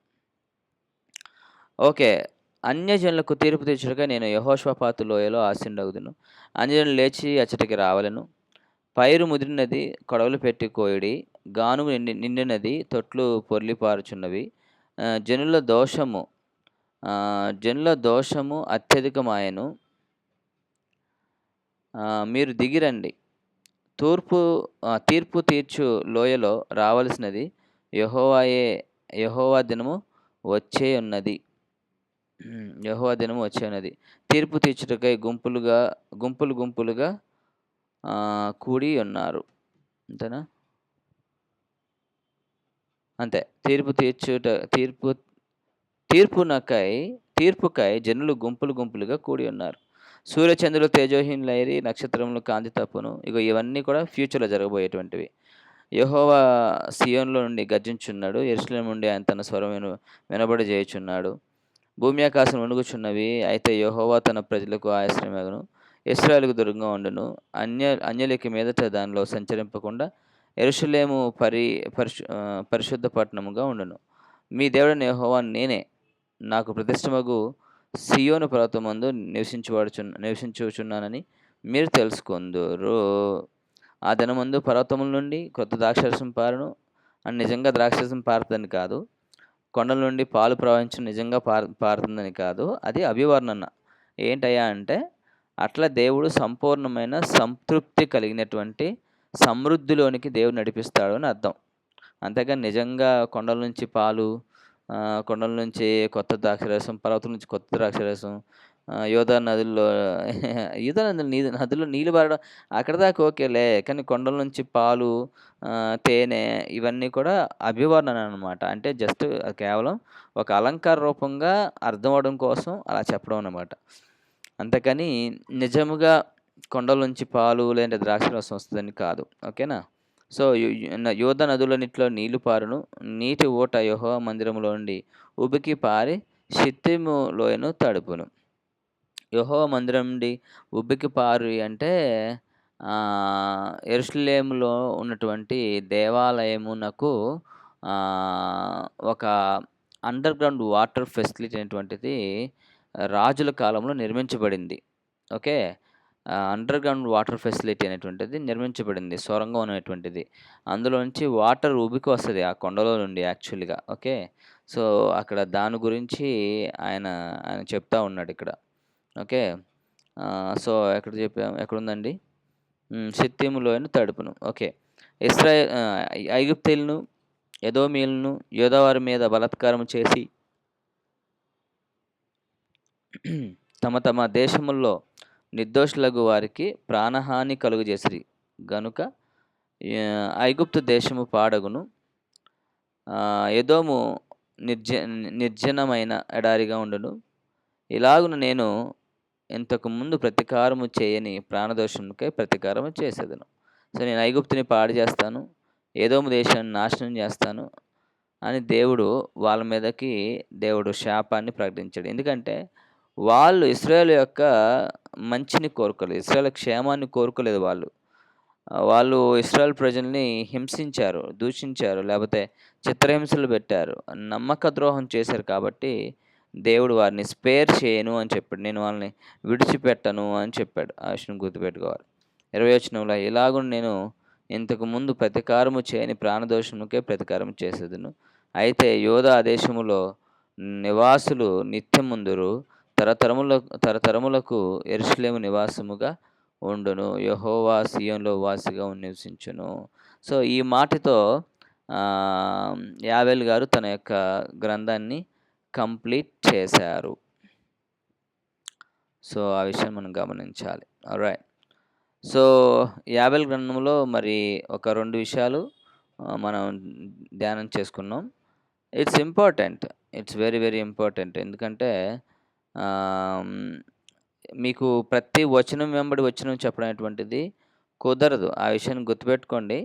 Okay. అన్యజనులకు తీర్పు తీర్చుటకై నేను యెహోషాపాతు లోయలో ఆసీనుడగుదును. అన్యజనులు లేచి అచ్చటికి రావలెను. పైరు ముదిరినది, కొడవలు పెట్టి కోయుడి. గానుగు నిండినది, తొట్లు పొర్లిపారుచున్నవి. జనుల దోషము అత్యధికమాయెను. మీరు దిగిరండి. తీర్పు తీర్చు లోయలో రావలసినది యెహోవా దినము వచ్చే ఉన్నది. తీర్పు తీర్చుటకై గుంపులుగా కూడి ఉన్నారు. అంతేనా? అంతే. తీర్పుకై జనులు గుంపులుగా కూడి ఉన్నారు. సూర్యచంద్రులు తేజోహీనులైరి, నక్షత్రములు కాంతి తప్పును. ఇగో ఇవన్నీ కూడా ఫ్యూచర్‌లో జరగబోయేటువంటివి. యెహోవా సీయోనులో నుండి గర్జించున్నాడు. యెరూషలేము నుండి ఆయన తన స్వరం వినబడజేయుచున్నాడు. భూమి ఆకాశం వణుకుచున్నవి. అయితే యెహోవా తన ప్రజలకు ఆశ్రయమగును. ఇశ్రాయేలుకు దుర్గంగా ఉండును. అన్యులకి మీదట దానిలో సంచరింపకుండా యెరూషలేము పరిశుద్ధ పట్టణముగా ఉండును. మీ దేవుడైన యెహోవా నేనే. నాకు ప్రతిష్టమగు సీయోను పర్వతమందు నివసించుచున్నానని మీరు తెలుసుకొందురు. ఆ దినమందు పర్వతముల నుండి కొత్త ద్రాక్షారసం పారును. అని నిజంగా ద్రాక్షారసం పారుతుందని కాదు. కొండల నుండి పాలు ప్రవహించడం నిజంగా పారుతుందని కాదు. అది అభివర్ణన. ఏంటయ్యా అంటే అట్లా దేవుడు సంపూర్ణమైన సంతృప్తి కలిగినటువంటి సమృద్ధిలోనికి దేవుడు నడిపిస్తాడు అని అర్థం. అంతేగాని నిజంగా కొండల నుంచి పాలు, కొండల నుంచి కొత్త ద్రాక్షారసం, పర్వతం నుంచి కొత్త ద్రాక్షారసం, నదుల్లో నీళ్ళు పారడం అక్కడ దాకా ఓకేలే. కానీ కొండల నుంచి పాలు, తేనె ఇవన్నీ కూడా అభివర్ణన అనమాట. అంటే జస్ట్ కేవలం ఒక అలంకార రూపంగా అర్థం అవ్వడం కోసం అలా చెప్పడం అనమాట. అంతేకాని నిజముగా కొండల నుంచి పాలు లేదంటే ద్రాక్షారసం వస్తుందని కాదు. ఓకేనా? సో యోర్దా నదులన్నిటిలో నీళ్లు పారును. నీటి ఊట యెహోవా మందిరములో నుండి ఉబికి పారి షిత్తీము లోయను తడుపును. యెహోవా మందిరం నుండి ఉబికి పారి అంటే యెరూషలేములో ఉన్నటువంటి దేవాలయమునకు ఒక అండర్‌గ్రౌండ్ వాటర్ ఫెసిలిటీ అనేటువంటిది రాజుల కాలంలో నిర్మించబడింది. ఓకే. అండర్‌గ్రౌండ్ వాటర్ ఫెసిలిటీ అనేటువంటిది నిర్మించబడింది. సొరంగం అనేటువంటిది. అందులో నుంచి వాటర్ ఉబికి వస్తది ఆ కొండలో నుండి యాక్చువల్‌గా. ఓకే. సో అక్కడ దాని గురించి ఆయన చెప్తా ఉన్నాడు ఇక్కడ. ఓకే. సో ఎక్కడుందండి? షిత్తీము లోయను తడుపును. ఓకే. ఐగుప్తీయులను, ఎదోమీయులను యూదావారి మీద బలాత్కారము చేసి తమ దేశముల్లో నిర్దోషులగు వారికి ప్రాణహాని కలుగజేసిరి గనుక ఐగుప్తు దేశము పాడగును. ఎదోము నిర్జనమైన ఎడారిగా ఉండును. ఇలాగున నేను ఇంతకు ముందు ప్రతీకారము చేయని ప్రాణదోషముకై ప్రతీకారము చేసేదను. సో నేను ఐగుప్తుని పాడు చేస్తాను. ఎదోము దేశాన్ని నాశనం చేస్తాను. అని వాళ్ళ మీదకి దేవుడు శాపాన్ని ప్రకటించాడు. ఎందుకంటే వాళ్ళు ఇశ్రాయేలు యొక్క మంచిని కోరుకోలేదు. ఇశ్రాయేలు క్షేమాన్ని కోరుకోలేదు వాళ్ళు. వాళ్ళు ఇశ్రాయేల్ ప్రజల్ని హింసించారు, దూషించారు, లేపోతే చిత్రహింసలు పెట్టారు. నమ్మక ద్రోహం చేశారు కాబట్టి దేవుడు వారిని స్పేర్ చేయను అని చెప్పాడు. నేను వాళ్ళని విడిచిపెట్టను అని చెప్పాడు. ఆ విషయం గుర్తుపెట్టుకోవాలి. 20వ వచనంలో ఇలాగున నేను ఇంతకుముందు ప్రతీకారము చేయని ప్రాణదోషముకే ప్రతీకారం చేసేదను. అయితే యూదా దేశములో నివాసులు నిత్యముందురు. తరతరములకు యెరూషలేము నివాసముగా ఉండును. యెహోవా సీయోనులో వాసిగా నివసించును. సో, ఈ మాటతో యాబేల్ గారు తన యొక్క గ్రంథాన్ని కంప్లీట్ చేశారు. సో, ఆ విషయం మనం గమనించాలి. ఆల్రైట్. సో, యాబేల్ గ్రంథంలో మరి ఒక 2 విషయాలు మనం ధ్యానం చేసుకున్నాం. It's important. It's very, very important. ఎందుకంటే మీకు ప్రతి వచనం వెంబడి వచనం చెప్పడం అనేటువంటిది కుదరదు. ఆ విషయాన్ని గుర్తుపెట్టుకోండి.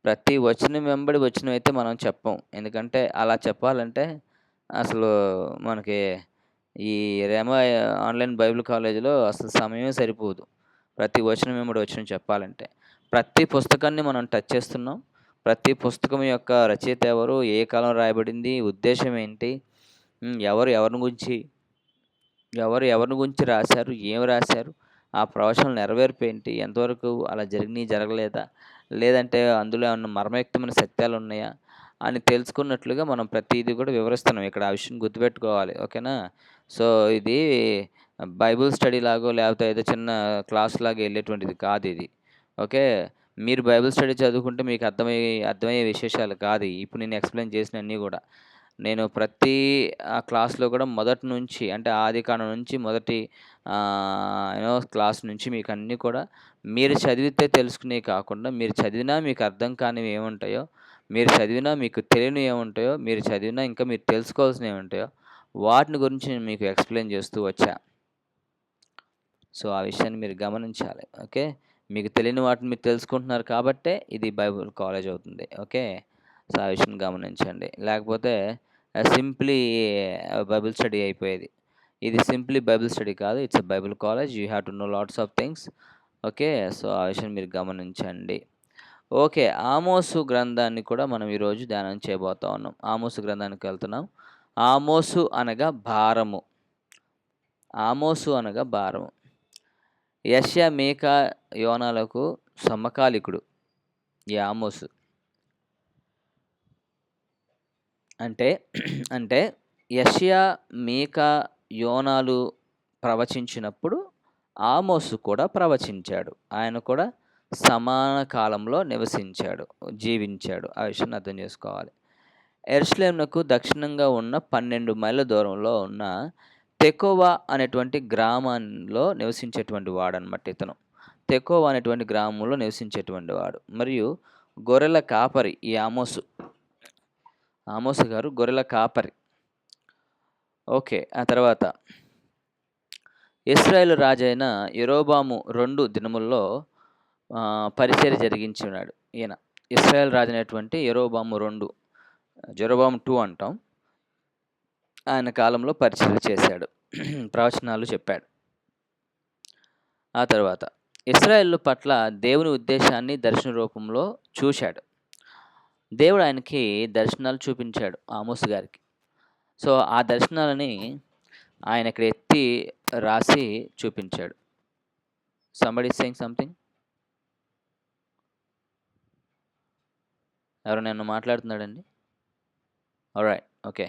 ప్రతి వచనం వెంబడి వచనం అయితే మనం చెప్పం. ఎందుకంటే అలా చెప్పాలంటే అసలు మనకి ఈ రెమా ఆన్‌లైన్ బైబిల్ కాలేజీలో అసలు సమయమే సరిపోదు. ప్రతి వచనం వెంబడి వచనం చెప్పాలంటే. ప్రతి పుస్తకాన్ని మనం టచ్ చేస్తున్నాం. ప్రతి పుస్తకం యొక్క రచయిత ఎవరు? ఏ కాలం రాయబడింది? ఉద్దేశ్యం ఏంటి? ఎవరిని గురించి రాశారు? ఏమి రాశారు? ఆ ప్రవచనాల నెరవేర్పు ఏంటి? ఎంతవరకు అలా జరిగినాయి, జరగలేదా? లేదంటే అందులో ఏమన్నా మర్మయుక్తమైన సత్యాలున్నాయా? అని తెలుసుకున్నట్లుగా మనం ప్రతీది కూడా వివరిస్తున్నాం. ఇక్కడ ఆ విషయం గుర్తుపెట్టుకోవాలి. ఓకేనా? సో, ఇది బైబిల్ స్టడీ లాగో లేకపోతే ఏదో చిన్న క్లాస్‌లాగా ఎళ్ళేటువంటిది కాదిది. ఓకే. మీరు బైబిల్ స్టడీ చదువుకుంటే మీకు అర్థమయ్యే విశేషాలు కాదు. ఇప్పుడు నేను ఎక్స్‌ప్లెయిన్ చేసినన్నీ గూడా. నేను ప్రతి క్లాస్‌లో కూడా మొదటి నుంచి అంటే ఆదికాండం నుంచి మొదటి క్లాస్ నుంచి మీకన్నీ కూడా మీరు చదివితే తెలుసుకునేవి కాకుండా, మీరు చదివినా మీకు అర్థం కానివి ఏముంటాయో, మీరు చదివినా మీకు తెలియనివి ఏముంటాయో, మీరు చదివినా ఇంకా మీరు తెలుసుకోవాల్సినవి ఏముంటాయో, వాటిని గురించి నేను మీకు ఎక్స్‌ప్లెయిన్ చేస్తూ వచ్చా. సో, ఆ విషయాన్ని మీరు గమనించాలి. ఓకే. మీకు తెలియని వాటిని మీరు తెలుసుకుంటున్నారు కాబట్టే ఇది బైబిల్ కాలేజ్ అవుతుంది. ఓకే. సో, ఆ విషయం గమనించండి. లేకపోతే సింప్లీ బైబిల్ స్టడీ అయిపోయేది. ఇది సింప్లీ బైబిల్ స్టడీ కాదు. It's a Bible college. You have to know lots of things. Okay. So, ఆ విషయం మీరు గమనించండి. ఓకే. ఆమోసు గ్రంథాన్ని కూడా మనం ఈరోజు ధ్యానం చేయబోతా ఉన్నాం. ఆమోసు గ్రంథానికి వెళ్తున్నాం. ఆమోసు అనగా భారము. ఆమోసు అనగా భారము. యెషయా, మీకా, యోనాలకు సమకాలికుడు ఈ ఆమోసు. అంటే యెషయా, మీకా, యోనాలు ప్రవచించినప్పుడు ఆమోసు కూడా ప్రవచించాడు. ఆయన కూడా సమాన కాలంలో జీవించాడు. ఆ విషయాన్ని అర్థం చేసుకోవాలి. యెరూషలేమునకు దక్షిణంగా ఉన్న 12 మైళ్ళ దూరంలో ఉన్న తెకోవ అనేటువంటి గ్రామంలో నివసించేటువంటి వాడనమాట ఇతను. తెకోవ అనేటువంటి గ్రామంలో నివసించేటువంటి వాడు. మరియు గొర్రెల కాపరి ఈ ఆమోసు. ఆమోసు గారు గొర్రెల కాపరి. ఓకే. ఆ తర్వాత ఇశ్రాయేలు రాజైన యరొబాము 2 దినముల్లో పరిచర్య జరిగించున్నాడు ఈయన. ఇశ్రాయేలు రాజు అయినటువంటి యరొబాము 2, జెరొబాము 2 అంటాం. ఆయన కాలంలో పరిచర్య చేశాడు. ప్రవచనాలు చెప్పాడు. ఆ తర్వాత ఇశ్రాయేలు పట్ల దేవుని ఉద్దేశాన్ని దర్శన రూపంలో చూశాడు. దేవుడు ఆయనకి దర్శనాలు చూపించాడు ఆమోసు గారికి. సో, ఆ దర్శనాలని ఆయన ఇక్కడ ఎత్తి రాసి చూపించాడు. Somebody saying something? ఎవరైనా మాట్లాడుతున్నాడండి? ఆల్రైట్. ఓకే.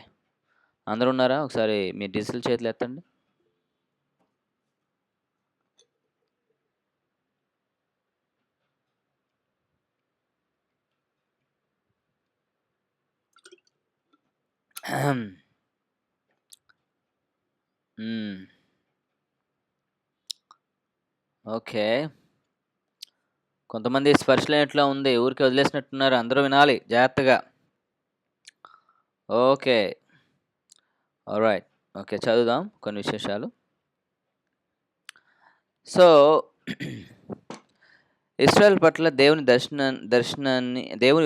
అందరూ ఉన్నారా? ఒకసారి మీ డిజిటల్ చేతులు ఎత్తండి. ఓకే. కొంతమంది స్పర్శలేనట్లా ఉంది. ఊరికే వదిలేసినట్టున్నారు. అందరూ వినాలి జాగ్రత్తగా. ఓకే. ఆల్రైట్. ఓకే. చదువుదాం కొన్ని విశేషాలు. సో, ఇశ్రాయేలు పట్ల దేవుని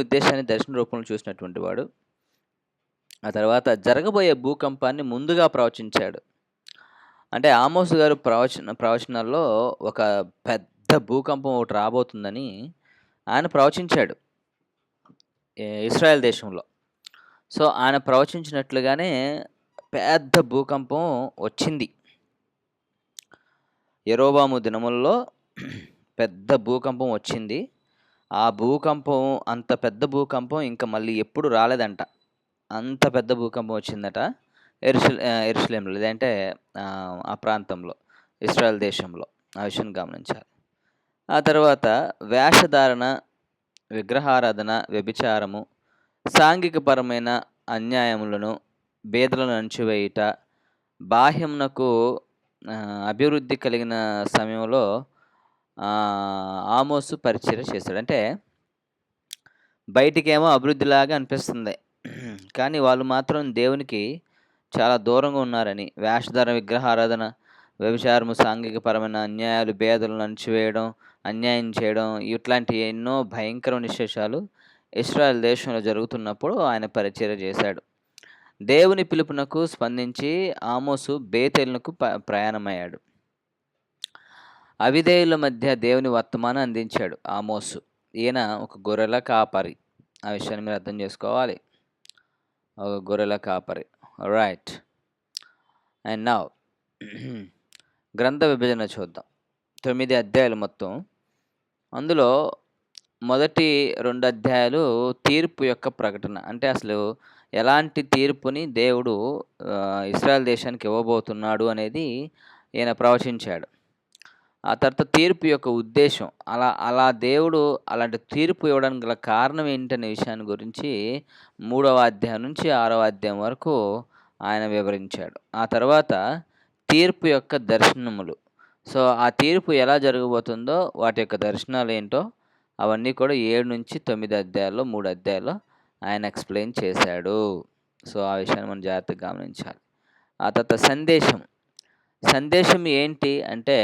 ఉద్దేశాన్ని దర్శన రూపంలో చూసినటువంటి వాడు. ఆ తర్వాత జరగబోయే భూకంపాన్ని ముందుగా ప్రవచించాడు. అంటే ఆమోసు గారు ప్రవచనాల్లో ఒక పెద్ద భూకంపం ఒకటి రాబోతుందని ఆయన ప్రవచించాడు ఇస్రాయేల్ దేశంలో. సో, ఆయన ప్రవచించినట్లుగానే పెద్ద భూకంపం వచ్చింది. యెరోబాము దినముల్లో పెద్ద భూకంపం వచ్చింది. ఆ భూకంపం అంత పెద్ద భూకంపం ఇంక మళ్ళీ ఎప్పుడు రాలేదంట. అంత పెద్ద భూకంపం వచ్చిందట యెరూషలేంలో లేదంటే ఆ ప్రాంతంలో, ఇశ్రాయేల్ దేశంలో. ఆ విషయం గమనించాలి. ఆ తర్వాత వేషధారణ, విగ్రహారాధన, వ్యభిచారము, సాంఘికపరమైన అన్యాయములను, బీదలను అణచివేయుట, బాహ్యమునకు అభివృద్ధి కలిగిన సమయంలో ఆమోసు పరిచర్య చేశాడు. అంటే బయటికేమో అభివృద్ధిలాగా అనిపిస్తుంది. కానీ వాళ్ళు మాత్రం దేవునికి చాలా దూరంగా ఉన్నారని, వేషధారణ, విగ్రహారాధన, వ్యభిచారము, సాంఘికపరమైన అన్యాయాలు, బేదలను అణచివేయడం, అన్యాయం చేయడం, ఇట్లాంటి ఎన్నో భయంకరమైన విశేషాలు ఇశ్రాయేల్ దేశంలో జరుగుతున్నప్పుడు ఆయన పరిచర్య చేశాడు. దేవుని పిలుపునకు స్పందించి ఆమోసు బేతేలునకు ప్రయాణమయ్యాడు. అవిధేయుల మధ్య దేవుని వర్తమానం అందించాడు ఆమోసు. ఈయన ఒక గొర్రెల కాపరి. ఆ విషయాన్ని మీరు అర్థం చేసుకోవాలి. ఒక గొర్రెల కాపరి. రైట్. అండ్ నౌ గ్రంథ విభజన చూద్దాం. 9 అధ్యాయాలు మొత్తం. అందులో మొదటి 2 అధ్యాయాలు తీర్పు యొక్క ప్రకటన. అంటే అసలు ఎలాంటి తీర్పుని దేవుడు ఇశ్రాయేల్ దేశానికి ఇవ్వబోతున్నాడు అనేది ఈయన ప్రవచించాడు. ఆ తర్వాత తీర్పు యొక్క ఉద్దేశం, అలా దేవుడు అలాంటి తీర్పు ఇవ్వడానికి గల కారణం ఏంటనే విషయాన్ని గురించి 3వ అధ్యాయం నుంచి 6వ అధ్యాయం వరకు ఆయన వివరించాడు. ఆ తర్వాత తీర్పు యొక్క దర్శనములు. సో, ఆ తీర్పు ఎలా జరగబోతుందో వాటి యొక్క దర్శనాలు ఏంటో అవన్నీ కూడా 7-9 అధ్యాయాల్లో 3 అధ్యాయాల్లో ఆయన ఎక్స్‌ప్లెయిన్ చేశాడు. సో, ఆ విషయాన్ని మనం జాగ్రత్తగా గమనించాలి. ఆ తర్వాత సందేశం ఏంటి అంటే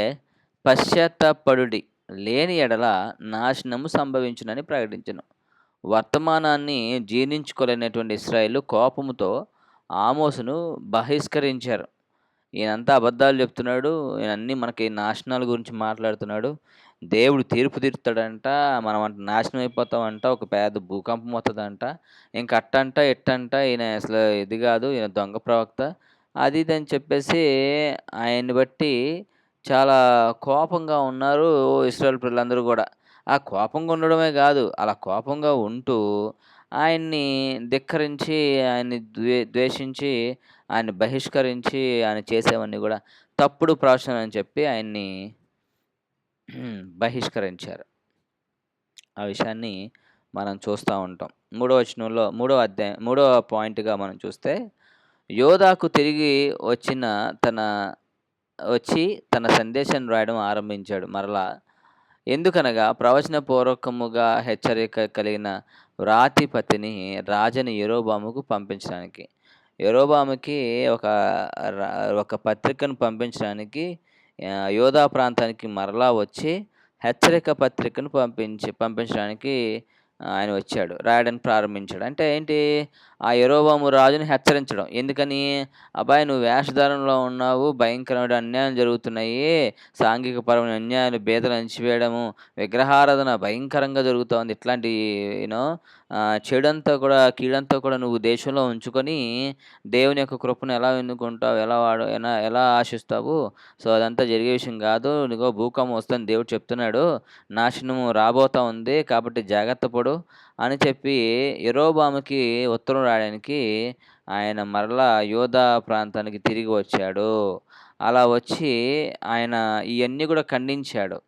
పశ్చాత్తాపడుడి, లేని ఎడల నాశనము సంభవించునని ప్రకటించెను. వర్తమానాన్ని జీర్ణించుకోలేనటువంటి ఇశ్రాయేలు కోపముతో ఆమోసును బహిష్కరించారు. ఈయనంతా అబద్ధాలు చెప్తున్నాడు. ఈయన అన్నీ మనకి నాశనాల గురించి మాట్లాడుతున్నాడు. దేవుడు తీర్పు తీరుస్తాడంట. మనం నాశనం అయిపోతామంట. ఒక పెద్ద భూకంపం వస్తదంట. ఇంక అట్టంట, ఇట్టంట, ఈయన అసలు ఇది కాదు, ఈయన దొంగ ప్రవక్త, అది ఇది అని చెప్పేసి ఆయన్ని బట్టి చాలా కోపంగా ఉన్నారు ఇశ్రాయేల్ ప్రజలందరూ గూడా. ఆ కోపంగా ఉండడమే గాదు, అలా కోపంగా ఉంటూ ఆయన్ని ధిక్కరించి, ఆయన్ని ద్వేషించి, ఆయన్ని బహిష్కరించి, ఆయన చేసేవన్నీ గూడా తప్పుడు ప్రవచనాలని చెప్పి ఆయన్ని బహిష్కరించారు. ఆ విషయాన్ని మనం చూస్తా ఉంటాం. 3వ వచనంలో 3వ అధ్యాయం 3వ పాయింట్‌గా మనం చూస్తే, యోదాకు తిరిగి వచ్చి తన సందేశాన్ని రాయడం ఆరంభించాడు మరలా. ఎందుకనగా ప్రవచన పూర్వకముగా హెచ్చరిక కలిగిన వ్రాతిపతిని రాజని యెరోబాముకు పంపించడానికి. యెరోబాముకి ఒక పత్రికను పంపించడానికి యోధా ప్రాంతానికి మరలా వచ్చి హెచ్చరిక పత్రికను పంపించడానికి ఆయన వచ్చాడు. రాయడానికి ప్రారంభించాడు. అంటే ఏంటి? ఆ యెరోబాము రాజుని హెచ్చరించడం. ఎందుకని? అబ్బాయి, నువ్వు వేషధారణలో ఉన్నావు, భయంకరమైన అన్యాయాలు జరుగుతున్నాయి, సాంఘికపరమైన అన్యాయాలు, బీదలను అణచివేయడము, విగ్రహారాధన భయంకరంగా జరుగుతోంది. ఇట్లాంటి యూనో కీడంతా కూడా నువ్వు దేశంలో ఉంచుకొని దేవుని యొక్క కృపను ఎలా ఎన్నుకుంటావు? ఎలా ఆశిస్తావు? సో, అదంతా జరిగే విషయం కాదు. ఇదిగో భూకంపం వస్తుందని దేవుడు చెప్తున్నాడు. నాశనము రాబోతా ఉంది. కాబట్టి జాగ్రత్త పడు అని చెప్పి యెరోబాముకి ఉత్తరం రాయడానికి ఆయన మరలా యోధా ప్రాంతానికి తిరిగి వచ్చాడు. అలా వచ్చి ఆయన ఇయన్నీ కూడా ఖండించాడు.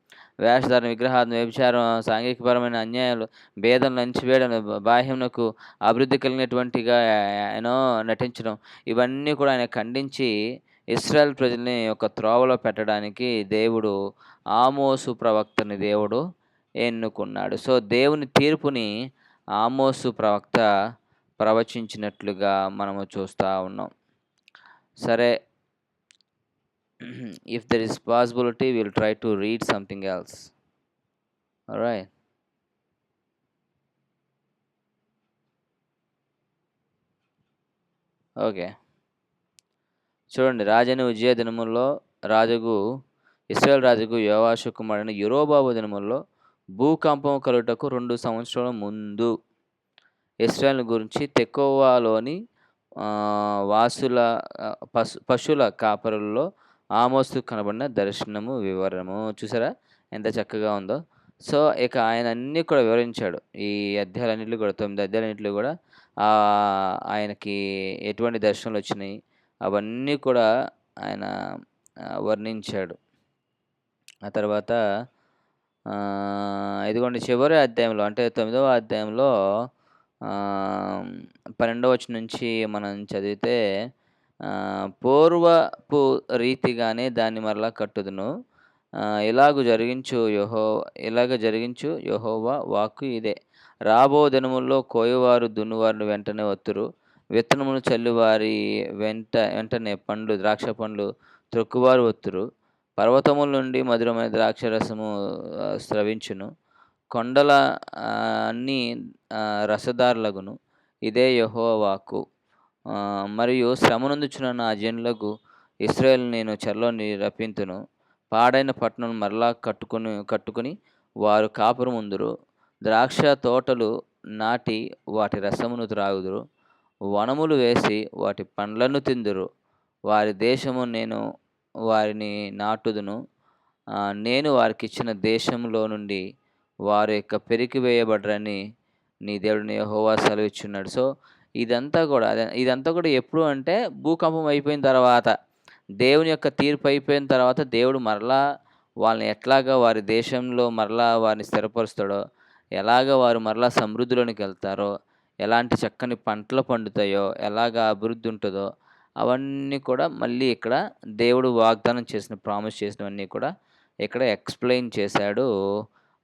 వేషధారణ, విగ్రహారాధన, వ్యభిచారం, సాంఘికపరమైన అన్యాయాలు, భేదం, లంచవేయడం, బాహ్యమునకు అభివృద్ధి కలిగినటువంటిగా నటించడం, ఇవన్నీ కూడా ఆయన ఖండించి ఇశ్రాయేల్ ప్రజల్ని ఒక త్రోవలో పెట్టడానికి దేవుడు ఆమోసు ప్రవక్తని దేవుడు ఎన్నుకున్నాడు. సో, దేవుని తీర్పుని ఆమోసు ప్రవక్త ప్రవచించినట్లుగా మనము చూస్తూ ఉన్నాం. సరే, if there is possibility, we'll try to read something else. All right. Okay. చూడండి, రాజైన ఉజ్జియా దినముల్లో ఇశ్రాయేలు రాజుకు యోవాషు కుమారుడైన యెరోబాము దినముల్లో భూకంపము కలుగుటకు 2 సంవత్సరాల ముందు ఇశ్రాయేలును గురించి తెకోవలోని వాసుల పశువుల కాపరులలో ఆమోసుకు కనబడిన దర్శనము వివరము. చూసారా ఎంత చక్కగా ఉందో! సో, ఇక ఆయన అన్నీ కూడా వివరించాడు. ఈ అధ్యాయాలన్నిటిలో కూడా 9 అధ్యాయాలన్నిటిలో కూడా ఆయనకి ఎటువంటి దర్శనాలొచ్చినాయి అవన్నీ కూడా ఆయన వర్ణించాడు. ఆ తర్వాత ఇదిగోండి చివరి అధ్యాయంలో అంటే 9వ అధ్యాయంలో 12వ వచనం నుంచి మనం చదివితే పూర్వపు రీతిగానే దాన్ని మరలా కట్టుదును. ఇలాగ జరిగించు యెహోవా వాక్కు ఇదే. రాబో దినముల్లో కోయువారు దున్నువారిని వెంటనే వత్తురు. విత్తనములు చల్లువారి వెంటనే ద్రాక్ష పండ్లు త్రొక్కువారు వత్తురు. పర్వతముల నుండి మధురమైన ద్రాక్షరసము స్రవించును. కొండల అన్నీ రసదారులగును. ఇదే యెహోవా వాక్కు. మరియు శ్రమనొందుచున్న నా జనులకు ఇశ్రాయేలును నేను చెరలోని రప్పింతును. పాడైన పట్టణం మరలా కట్టుకుని వారు కాపురముందురు. ద్రాక్ష తోటలు నాటి వాటి రసమును త్రాగుదురు. వనములు వేసి వాటి పండ్లను తిందురు. వారి దేశము నేను వారిని నాటుదును. నేను వారికిచ్చిన దేశంలో నుండి వారు పెరికివేయబడరని నీ దేవుడైన యెహోవా సెలవిచ్చున్నాడు. సో, ఇదంతా కూడా ఎప్పుడు అంటే భూకంపం అయిపోయిన తర్వాత, దేవుని యొక్క తీర్పు అయిపోయిన తర్వాత దేవుడు మరలా వాళ్ళని ఎట్లాగా వారి దేశంలో మరలా వారిని స్థిరపరుస్తాడో, ఎలాగ వారు మరలా సమృద్ధిలోనికి వెళ్తారో, ఎలాంటి చక్కని పంటలు పండుతాయో, ఎలాగ అభివృద్ధి ఉంటుందో అవన్నీ కూడా మళ్ళీ ఇక్కడ దేవుడు వాగ్దానం ప్రామిస్ చేసినవన్నీ కూడా ఇక్కడ ఎక్స్‌ప్లెయిన్ చేశాడు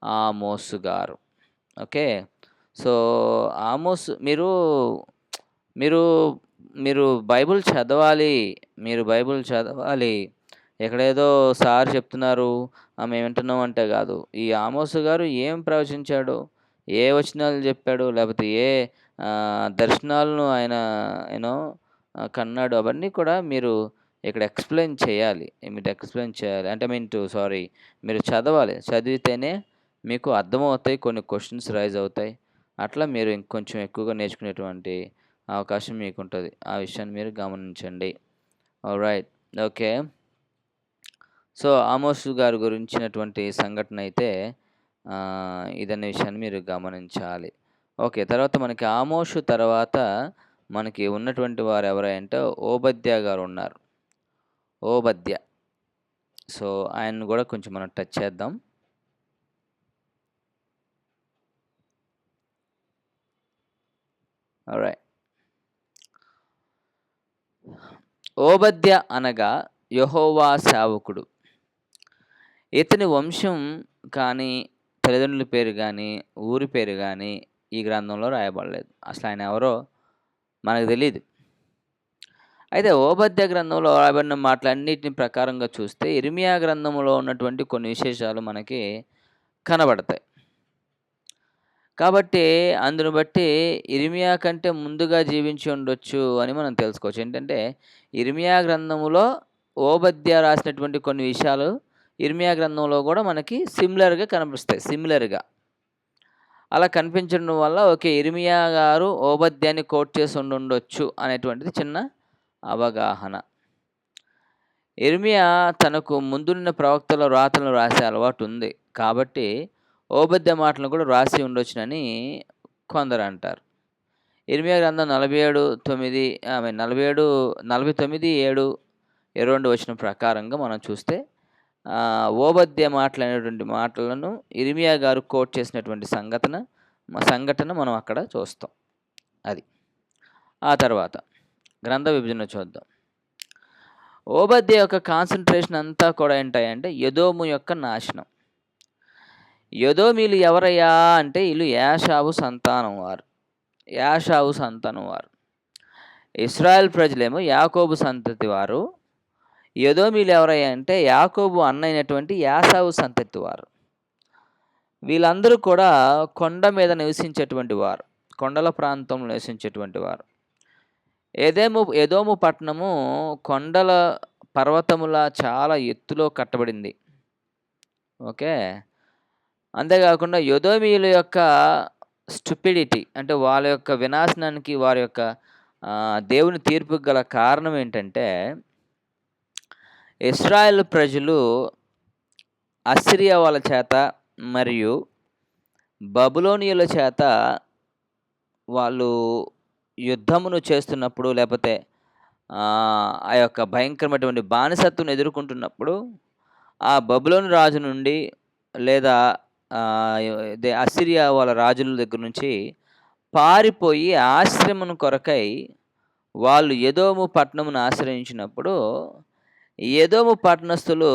ఆమోసు గారు. ఓకే. సో, ఆమోస్ మీరు మీరు బైబిల్ చదవాలి. ఎక్కడేదో సార్ చెప్తున్నారు, మేము వింటున్నాం అంటే కాదు. ఈ ఆమోసు గారు ఏం ప్రవచించాడు, ఏ వచనాలు చెప్పాడు, లేకపోతే ఏ దర్శనాలను ఆయన కన్నాడు, అవన్నీ కూడా మీరు ఇక్కడ ఎక్స్‌ప్లెయిన్ చేయాలి. అంటే మీరు చదవాలి. చదివితేనే మీకు అర్థమవుతాయి. కొన్ని క్వెషన్స్ రైజ్ అవుతాయి. అట్లా మీరు ఇంకొంచెం ఎక్కువగా నేర్చుకునేటువంటి అవకాశం మీకుంటది. ఆ విషయాన్ని మీరు గమనించండి. ఆల్‌రైట్. ఓకే. సో, ఆమోసు గారి గురించినటువంటి సంఘటన అయితే ఇదనే విషయాన్ని మీరు గమనించాలి. ఓకే. తర్వాత మనకి ఆమోసు తర్వాత మనకి ఉన్నటువంటి వారు ఎవరంటే ఓబద్యా గారు ఉన్నారు. ఓబద్యా. సో, ఆయన్ని కూడా కొంచెం మనం టచ్ చేద్దాం. ఆల్‌రైట్. ఓబద్యా అనగా యెహోవా సేవకుడు. ఇతని వంశం కానీ, తల్లిదండ్రుల పేరు కానీ, ఊరి పేరు కానీ ఈ గ్రంథంలో రాయబడలేదు. అసలు ఆయన ఎవరో మనకు తెలీదు. అయితే ఓబద్యా గ్రంథంలో రాయబడిన మాటలన్నిటిని ప్రకారంగా చూస్తే ఇర్మియా గ్రంథంలో ఉన్నటువంటి కొన్ని విశేషాలు మనకి కనబడతాయి. కాబట్టి అందును బట్టి ఇర్మియా కంటే ముందుగా జీవించి ఉండొచ్చు అని మనం తెలుసుకోవచ్చు. ఏంటంటే ఇర్మియా గ్రంథములో ఓబద్యా రాసినటువంటి కొన్ని విషయాలు ఇర్మియా గ్రంథంలో కూడా మనకి సిమిలర్‌గా కనిపిస్తాయి. అలా కనిపించడం వల్ల ఓకే, ఇర్మియా గారు ఓబద్యాన్ని కోట్ చేసి ఉండుండొచ్చు అనేటువంటిది చిన్న అవగాహన. ఇర్మియా తనకు ముందున్న ప్రవక్తల రాతలను రాసే అలవాటు ఉంది. కాబట్టి ఓబద్యా మాటలను కూడా రాసి ఉండొచ్చునని కొందరు అంటారు. ఇర్మియా గ్రంథం 49:7-22 వచనం ప్రకారంగా మనం చూస్తే ఓబద్యా మాటలైనటువంటి మాటలను ఇర్మియా గారు కోట్ చేసినటువంటి సంఘటన మనం అక్కడ చూస్తాం. అది. ఆ తర్వాత గ్రంథ విభజన చూద్దాం. ఓబద్యా యొక్క కాన్సంట్రేషన్ అంతా కూడా ఏంటంటే ఎదోము యొక్క నాశనం. ఎదోమీలు ఎవరయ్యా అంటే వీళ్ళు యాషావు సంతానం వారు. ఇశ్రాయేల్ ప్రజలేమో యాకోబు సంతతి వారు. ఎదోమీలు ఎవరయ్యా అంటే యాకోబు అన్నైనటువంటి యాసావు సంతతి వారు. వీళ్ళందరూ కూడా కొండ మీద నివసించేటువంటి వారు, కొండల ప్రాంతంలో నివసించేటువంటి వారు. ఎదోము పట్టణము కొండల పర్వతముల చాలా ఎత్తులో కట్టబడింది. ఓకే. అంతేకాకుండా యొదోమీయుల యొక్క స్టూపిడిటీ అంటే వాళ్ళ యొక్క వినాశనానికి, వారి యొక్క దేవుని తీర్పుకి గల కారణం ఏంటంటే, ఇశ్రాయేలు ప్రజలు అసిరియా వాళ్ళ చేత మరియు బబులోనియుల చేత వాళ్ళు యుద్ధమును చేస్తున్నప్పుడు, లేకపోతే ఆ యొక్క భయంకరమైనటువంటి బానిసత్వం ఎదుర్కొంటున్నప్పుడు, ఆ బబులోను రాజు నుండి లేదా అసిరియా వాళ్ళ రాజుల దగ్గర నుంచి పారిపోయి ఆశ్రమం కొరకై వాళ్ళు ఎదోము పట్టణమును ఆశ్రయించినప్పుడు, ఎదోము పట్టణస్థులు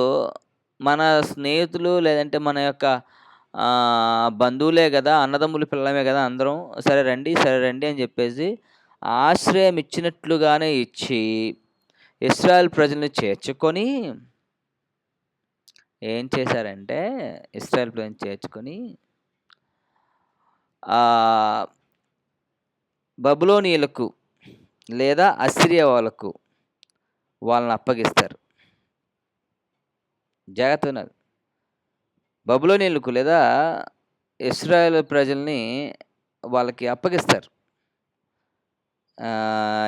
మన స్నేహితులు లేదంటే మన యొక్క బంధువులే కదా, అన్నదమ్ముల పిల్లలమే కదా అందరం, సరే రండి అని చెప్పేసి ఆశ్రయం ఇచ్చినట్లుగానే ఇచ్చి ఇశ్రాయేల్ ప్రజల్ని చేర్చుకొని ఏం చేశారంటే, ఇశ్రాయేల్ ప్రజల్ని చేర్చుకొని బబులోనియులకు లేదా అసిరియా వాళ్ళకు వాళ్ళని అప్పగిస్తారు. జాగ్రత్తగా ఉన్నారు. బబులోనియులకు లేదా ఇశ్రాయేల్ ప్రజల్ని వాళ్ళకి అప్పగిస్తారు.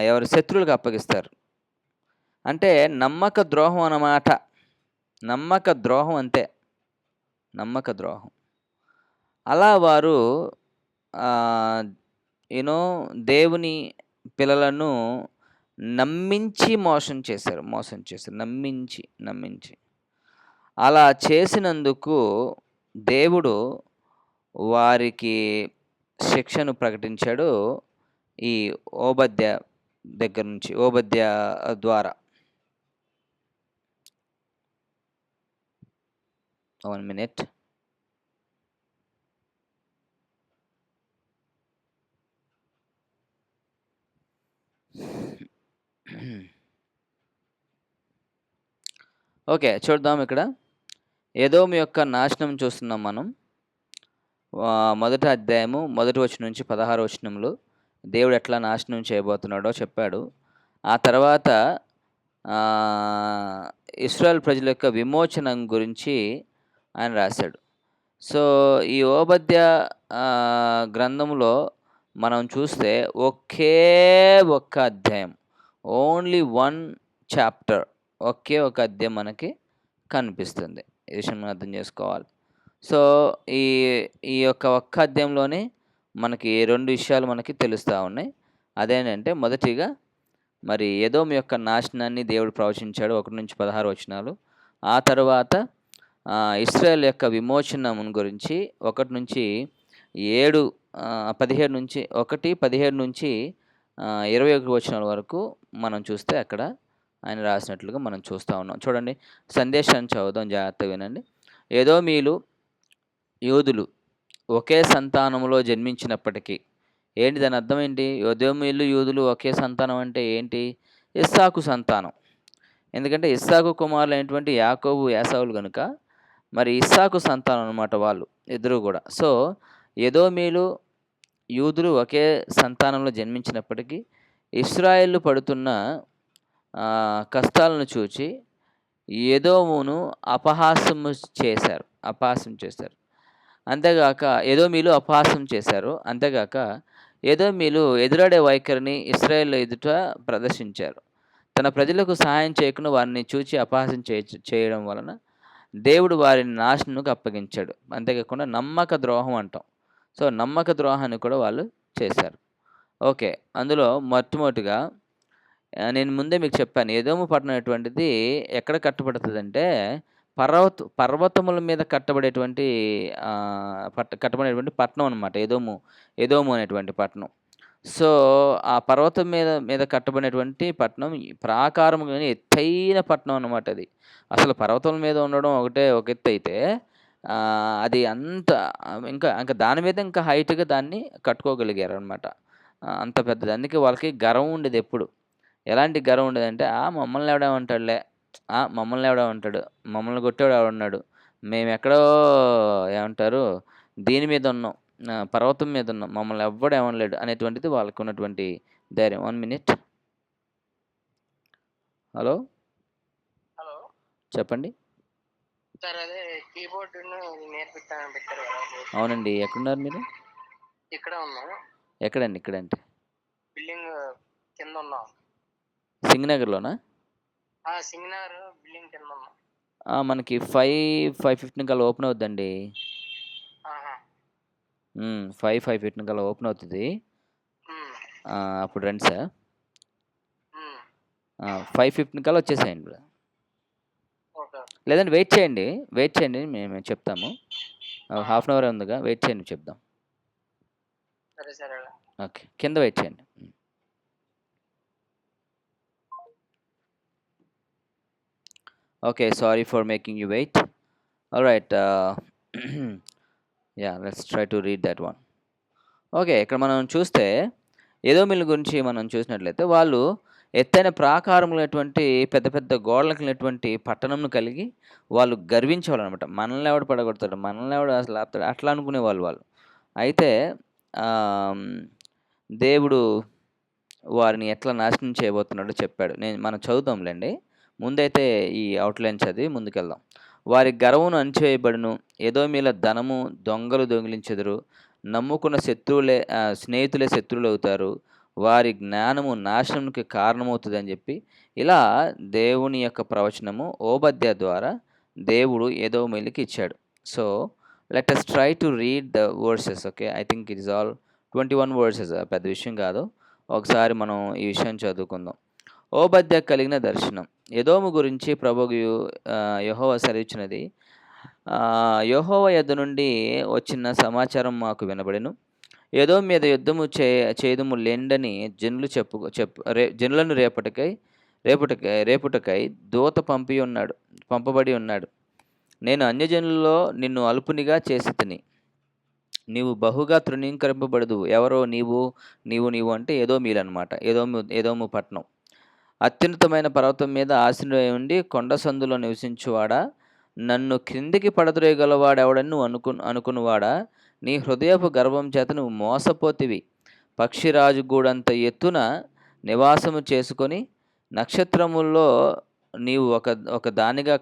ఎవరి శత్రువులకు అప్పగిస్తారు. అంటే నమ్మక ద్రోహం అన్నమాట. నమ్మక ద్రోహం అంతే. నమ్మక ద్రోహం. అలా వారు దేవుని పిల్లలను నమ్మించి మోసం చేశారు. నమ్మించి. అలా చేసినందుకు దేవుడు వారికి శిక్షను ప్రకటించాడు ఈ ఓబద్య దగ్గర నుంచి, ఓబద్య ద్వారా. 1 minute. ఓకే, చూద్దాం. ఇక్కడ ఎదోము యొక్క నాశనం చూస్తున్నాం మనం. మొదటి అధ్యాయము 1 వచనం నుంచి 16 వచనంలో దేవుడు ఎట్లా నాశనం చేయబోతున్నాడో చెప్పాడు. ఆ తర్వాత ఇశ్రాయేల్ ప్రజల యొక్క విమోచనం గురించి ఆయన రాశాడు. సో ఈ ఓబద్య గ్రంథంలో మనం చూస్తే ఒకే ఒక్క అధ్యాయం, ఓన్లీ 1 చాప్టర్, ఒకే ఒక అధ్యాయం మనకి కనిపిస్తుంది. ఈ విషయం మనం అర్థం చేసుకోవాలి. సో ఈ యొక్క ఒక్క అధ్యాయంలోనే మనకి 2 విషయాలు మనకి తెలుస్తూ ఉన్నాయి. అదేంటంటే, మొదటిగా మరి ఎదోము యొక్క నాశనాన్ని దేవుడు ప్రవచించాడు 1 నుంచి 16 వచనాలు. ఆ తర్వాత ఇశ్రాయేల్ యొక్క విమోచనం గురించి 1 నుంచి 7 17 నుంచి 17 నుంచి 21 వచనాల వరకు మనం చూస్తే అక్కడ ఆయన రాసినట్లుగా మనం చూస్తూ ఉన్నాం. చూడండి, సందేశాన్ని చదువుదాం, జాగ్రత్తగా వినండి. ఎదోమీయులు యూదులు ఒకే సంతానంలో జన్మించినప్పటికీ, ఏంటి దాని అర్థం ఏంటి? ఎదోమీయులు యూదులు ఒకే సంతానం అంటే ఏంటి? ఇస్సాకు సంతానం. ఎందుకంటే ఇస్సాకు కుమారులు అయినటువంటి యాకోబు, యాసావులు కనుక మరి ఇస్సాకు సంతానం అనమాట వాళ్ళు ఇద్దరు కూడా. సో ఎదోమీయులు యూదులు ఒకే సంతానంలో జన్మించినప్పటికీ ఇశ్రాయేలు పడుతున్న కష్టాలను చూచి ఎదోమును అపహాస్యం చేశారు. అంతేగాక ఎదోమీయులు అపహాస్యం చేశారు. అంతేగాక ఎదోమీయులు ఎదురాడే వైఖరిని ఇశ్రాయేలు ఎదుట ప్రదర్శించారు. తన ప్రజలకు సహాయం చేయకుండా వారిని చూచి అపహాస్యం చేయడం వలన దేవుడు వారిని నాశనంకు అప్పగించాడు. అంతేకాకుండా నమ్మక ద్రోహం అంటాం. సో నమ్మక ద్రోహాన్ని కూడా వాళ్ళు చేశారు. ఓకే, అందులో మొట్టమొదటిగా నేను ముందే మీకు చెప్పాను, ఎదోము పట్టణం అటువంటిది ఎక్కడ కట్టబడుతుందంటే పర్వతముల మీద కట్టబడేటువంటి పట్టణం అనమాట ఎదోము అనేటువంటి పట్టణం. సో ఆ పర్వతం మీద కట్టబడినటువంటి పట్టణం ప్రాకారం కానీ ఎత్తైన పట్టణం అనమాట. అది అసలు పర్వతం మీద ఉండడం ఒక ఎత్తు అయితే, అది ఇంకా దాని మీద ఇంకా హైట్గా దాన్ని కట్టుకోగలిగారు అనమాట. అంత పెద్దది. అందుకే వాళ్ళకి గర్వం ఉండేది ఎప్పుడు. ఎలాంటి గర్వం ఉండేదంటే, మమ్మల్ని ఎవడేమంటాడులే, మమ్మల్ని ఎవడేమంటాడు, మమ్మల్ని కొట్టేవాడు ఎవడున్నాడు, మేము ఎక్కడో ఏమంటారు దీని మీద ఉన్నాం, పర్వతం మీద ఉన్నాం, మమ్మల్ని ఎవ్వడు ఏమనలేడు అనేటువంటిది వాళ్ళకు ఉన్నటువంటి ధైర్యం. 1 minute. హలో హలో చెప్పండి. సార్, అదే కీబోర్డ్ నేర్పిస్తానని పెట్టారు కదా కోర్సు. అవునండి. ఎక్కడున్నారు మీరు? ఇక్కడ ఉన్నాం. ఎక్కడండి ఇక్కడంటే? బిల్డింగ్ కింద ఉన్నాం. సింగనగర్‌లోనా? సింగనగర్ బిల్డింగ్ కింద ఉన్నాం. మనకి 5:15 కల్లా ఓపెన్ అవుద్దండి. ఆహా. 5:15 కల్లా ఓపెన్ అవుతది. ఉమ్, అప్పుడు రండి సార్. ఉమ్, 5:15 కల్లా వచ్చేసేయండి. ఓకే. లేదంటే వెయిట్ చేయండి మేము చెప్తాము. హాఫ్ అన్ అవరే ఉందిగా, వెయిట్ చేయండి చెప్దాం. సరే సరే. ఓకే. కింద వెయిట్ చేయండి. Okay, sorry for making you wait. All right. Yeah, let's try to read that one. Okay. ఇక్కడ మనం చూస్తే ఎదోమీయుల గురించి మనం చూసినట్లయితే వాళ్ళు ఎత్తైన ప్రాకారములైనటువంటి పెద్ద పెద్ద గోడలు కలిగినటువంటి పట్టణంను కలిగి వాళ్ళు గర్వించేవాళ్ళనమాట. మనల్ని ఎవడు పడగొడతాడు? మనల్ని ఎవడు అసలు ఆపుతాడు? అట్లా అనుకునేవాళ్ళు వాళ్ళు. అయితే ఆహ్, దేవుడు వారిని ఎట్లా నాశనం చేయబోతున్నాడో చెప్పాడు. మనం చదువుదాంలెండి. ముందైతే ఈ అవుట్‌లైన్ చదివి ముందుకెళ్దాం. వారి గర్వమును అణిచివేయబడును. ఎదోమీయుల ధనము దొంగలు దొంగిలించెదరు. నమ్ముకున్న స్నేహితులే శత్రువులవుతారు. వారి జ్ఞానము నాశనమునకు కారణమవుతదని జెప్పి, ఇలా దేవుని యొక్క ప్రవచనము ఓబద్య ద్వారా దేవుడు ఎదోమీయులకి ఇచ్చాడు. So, let us try to read the verses. Okay. I think it is all 21 verses. పెద్ద విషయం గాదు. ఒకసారి మనం ఈ విషయం చదువుకుందాం. ఓబద్య కలిగిన దర్శనం. ఎదోము గురించి ప్రభువు యెహోవా సెలవిచ్చినది. యెహోవా యొద్ద నుండి వచ్చిన సమాచారం మాకు వినబడెను. ఎదోము మీద యుద్ధము చేయుదుము లెండని జనులను రేపుటకై దూత పంపబడి ఉన్నాడు. నేను అన్యజనులలో నిన్ను అల్పునిగా చేసితిని. నీవు బహుగా తృణీకరింపబడదువు. ఎవరో నీవు అంటే ఎదోమీయులనమాట. ఎదోము పట్టణం. అత్యున్నతమైన పర్వతం మీద ఆసీనుడై ఉండి కొండ సందులో నివసించువాడా, నన్ను క్రిందికి పడద్రోయగలవాడెవడని నువ్వు అనుకునివాడా, నీ హృదయపు గర్వం చేత నువ్వు మోసపోతివి. పక్షిరాజు గూడంత ఎత్తున నివాసము చేసుకొని నక్షత్రముల్లో నీవు ఒక దానిగా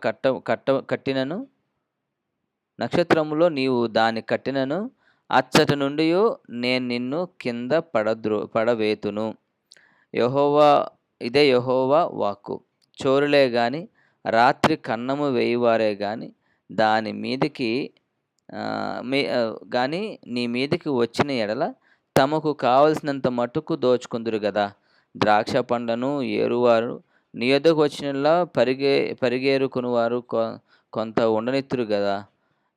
కట్టినను, నక్షత్రములో నీవు దాని కట్టినను, అచ్చట నుండి నేను నిన్ను కింద పడవేతును. ఇదే యెహోవా వాక్కు. చోరులే గాని రాత్రి కన్నము వేయువారే గాని దాని మీదికి గాని నీ మీదికి వచ్చిన ఎడల తమకు కావలసినంత మట్టుకు దోచుకుందురు గదా. ద్రాక్ష పండ్లను ఏరువారు నీ యొద్దకు వచ్చినలా పరిగేరుకునివారు కొంత ఉండనిత్తురు గదా.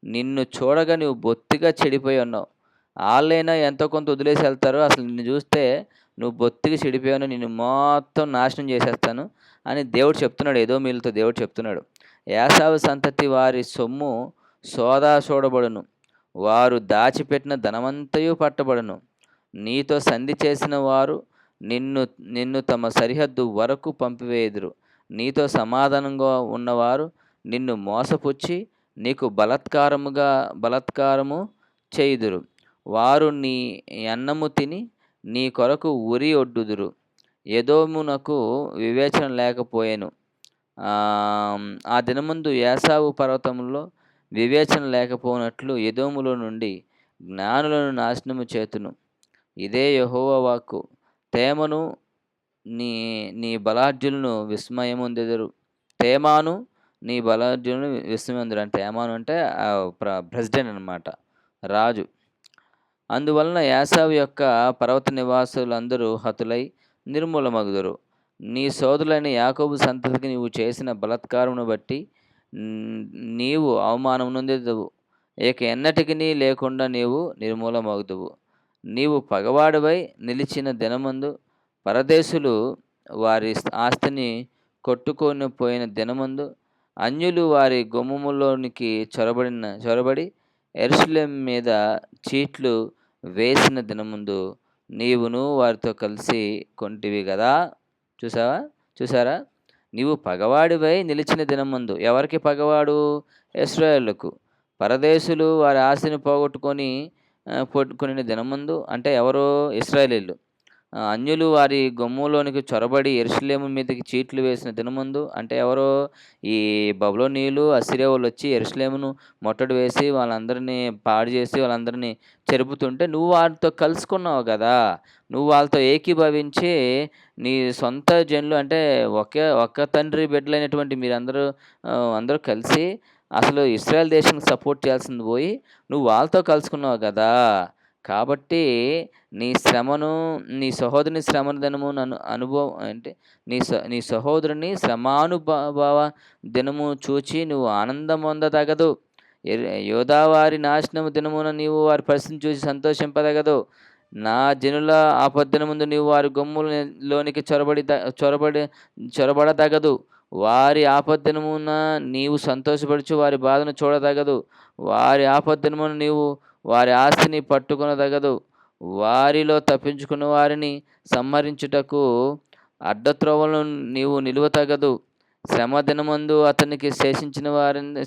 నిన్ను చూడగా నువ్వు బొత్తిగా చెడిపోయి ఉన్నావు. ఆళ్ళైనా ఎంతో కొంత వదిలేసి వెళ్తారు. అసలు నిన్ను చూస్తే నువ్వు బొత్తిగా చెడిపోయావు. నిన్ను మొత్తం నాశనం చేసేస్తాను అని దేవుడు చెప్తున్నాడు. ఎదోమీయులతో దేవుడు చెప్తున్నాడు. ఏశావు సంతతి వారి సొమ్ము చూడబడును. వారు దాచిపెట్టిన ధనమంతయు పట్టబడును. నీతో సంధి చేసిన వారు నిన్ను తమ సరిహద్దు వరకు పంపివేయుదురు. నీతో సమాధానంగా ఉన్నవారు నిన్ను మోసపుచ్చి నీకు బలాత్కారము చేయుదురు. వారు నీ అన్నము తిని నీ కొరకు ఉరి ఒడ్డుదురు. ఎదోమునకు వివేచన లేకపోయెను. ఆ దినమందు ఏశావు పర్వతములో వివేచన లేకపోనట్లు ఎదోములో నుండి జ్ఞానులను నాశనము చేతును. ఇదే యెహోవా వాక్కు. తేమాను నీ బలాఢ్యులను విస్మయమొందెదరు. తేమాను నీ బలాఢ్యులను విస్మయమొందెదరు. అంటే తేమాను అంటే ప్రెసిడెంట్ అనమాట, రాజు. అందువలన ఏశావు యొక్క పర్వత నివాసులందరూ హతులై నిర్మూలమగుదురు. నీ సోదరులైన యాకోబు సంతతికి నీవు చేసిన బలాత్కారమును బట్టి నీవు అవమానం నొందెదవు. ఇక ఎన్నటికినీ లేకుండా నీవు నిర్మూలమగుదువు. నీవు పగవాడివై నిలిచిన దినమందు పరదేశులు వారి ఆస్తిని కొట్టుకొని పోయిన దినమందు అన్యులు వారి గుమ్మములోనికి చొరబడి యెరూషలేము మీద చీట్లు వేసిన దినమందు నీవును వారితో కలిసి కొంటివి గదా. చూసారా? నీవు పగవాడివై నిలిచిన దినమందు. ఎవరికి పగవాడు? ఇశ్రాయేలుకు. పరదేశులు వారి ఆస్తిని పోగొట్టుకొని కొనిన దినమందు అంటే ఎవరు? ఇశ్రాయేలీయులు. అన్యులు వారి గుమ్మంలోనికి చొరబడి యెరూషలేము మీదకి చీట్లు వేసిన దినమందు అంటే ఎవరో ఈ బబులోనీయులు, అసిరియా వాళ్ళొచ్చి యెరూషలేమును ముట్టడి వేసి వాళ్ళందరినీ పాడు చేసి వాళ్ళందరినీ చెరుపుతుంటే నువ్వు వారితో కలుసుకున్నావు గదా! నువ్వు వాళ్ళతో ఏకీభవించి నీ సొంత జనులు అంటే ఒక్క తండ్రి బిడ్డలైనటువంటి మీరందరూ అందరూ కలిసి అసలు ఇశ్రాయేల్ దేశానికి సపోర్ట్ చేయాల్సింది పోయి నువ్వు వాళ్ళతో కలుసుకున్నావు గదా! కాబట్టి నీ శ్రమను నీ సహోదరుని శ్రమ దినము నన్ను అనుభవం అంటే నీ సహోదరుని శ్రమానుభవ దినము చూచి నువ్వు ఆనందం పొందతగదు. యోధా వారి నాశనము దినమున నీవు వారి పరిస్థితిని చూసి సంతోషింపదగదు. నా జనుల ఆపద్దినమందు నీవు వారి లోనికి చొరబడతగదు. వారి ఆపద్దినమున నీవు సంతోషపడుచు వారి బాధను చూడతగదు. వారి ఆపద్దినమున నీవు వారి ఆస్తిని పట్టుకొనదగదు. వారిలో తప్పించుకున్న వారిని సంహరించుటకు అడ్డత్రోవలో నీవు నిలువతగదు. శ్రమ దినమందు అతనికి శేషించిన వారిని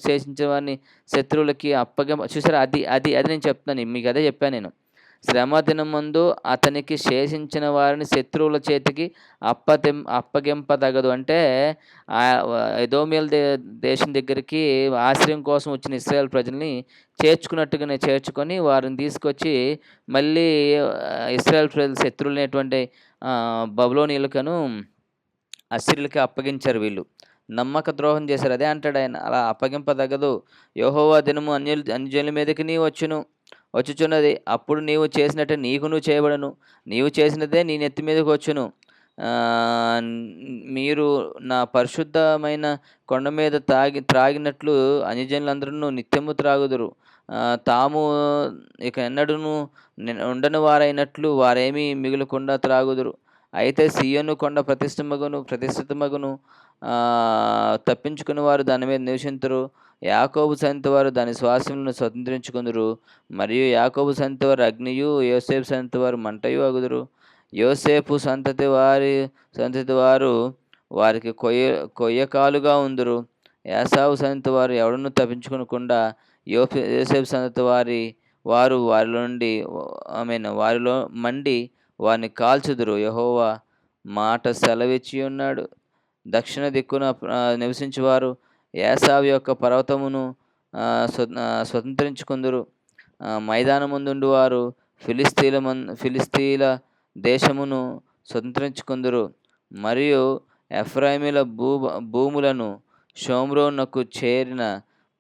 శత్రువులకి చూసారా? అది అది అది నేను చెప్తున్నాను. మీకు అదే చెప్పాను నేను. శ్రమ దినమందు అతనికి శేషించిన వారిని శత్రువుల చేతికి అప్పగింపదగదు. అంటే ఎదోమియల్ దేశం దగ్గరికి ఆశ్రయం కోసం వచ్చిన ఇశ్రాయేల్ ప్రజల్ని చేర్చుకున్నట్టుగానే చేర్చుకొని వారిని తీసుకొచ్చి మళ్ళీ ఇశ్రాయేల్ ప్రజల శత్రువులైనటువంటి బబులోనీయులకను, అస్సిరియలకి అప్పగించారు వీళ్ళు. నమ్మక ద్రోహం చేశారు. అదే అంటాడాయన, అలా అప్పగింపదగదు. యెహోవా దినము అన్యజనుల మీదకి వచ్చుచున్నది. అప్పుడు నీవు చేసినట్టే నీకును చేయబడును. నీవు చేసినదే నీ నెత్తి మీదకి వచ్చును. మీరు నా పరిశుద్ధమైన కొండ మీద త్రాగినట్లు అన్యజనులందరూ నిత్యము త్రాగుదురు. తాము ఇక ఎన్నడూను ఉండని వారైనట్లు వారేమీ మిగులకుండా త్రాగుదురు. అయితే సీయోను కొండ ప్రతిష్ఠితమగును. తప్పించుకుని వారు దాని మీద నివసింతురు. యాకోబు సంతతి వారు దాని స్వాస్థ్యములను స్వతంత్రించుకొందురు. మరియు యాకోబు సంతతి వారు అగ్నియు, యోసేపు సంతతి వారు మంటయు అగుదురు. యోసేపు సంతతి వారు వారికి కొయ్యకాలుగా ఉందురు. ఏశావు సంతతి వారు ఎవడనూ తప్పించుకొనకుండా యోసేపు సంతతి వారు వారిలో మండి వారిని కాల్చుదురు. యెహోవా మాట సెలవిచ్చి ఉన్నాడు. దక్షిణ దిక్కున నివసించువారు ఏశావు యొక్క పర్వతమును స్వతంత్రించుకుందురు. మైదానమందుండు వారు ఫిలిస్తీల దేశమును స్వతంత్రించుకుందురు. మరియు ఎఫ్రాయిముల భూములను, షోమ్రోనుకు చేరిన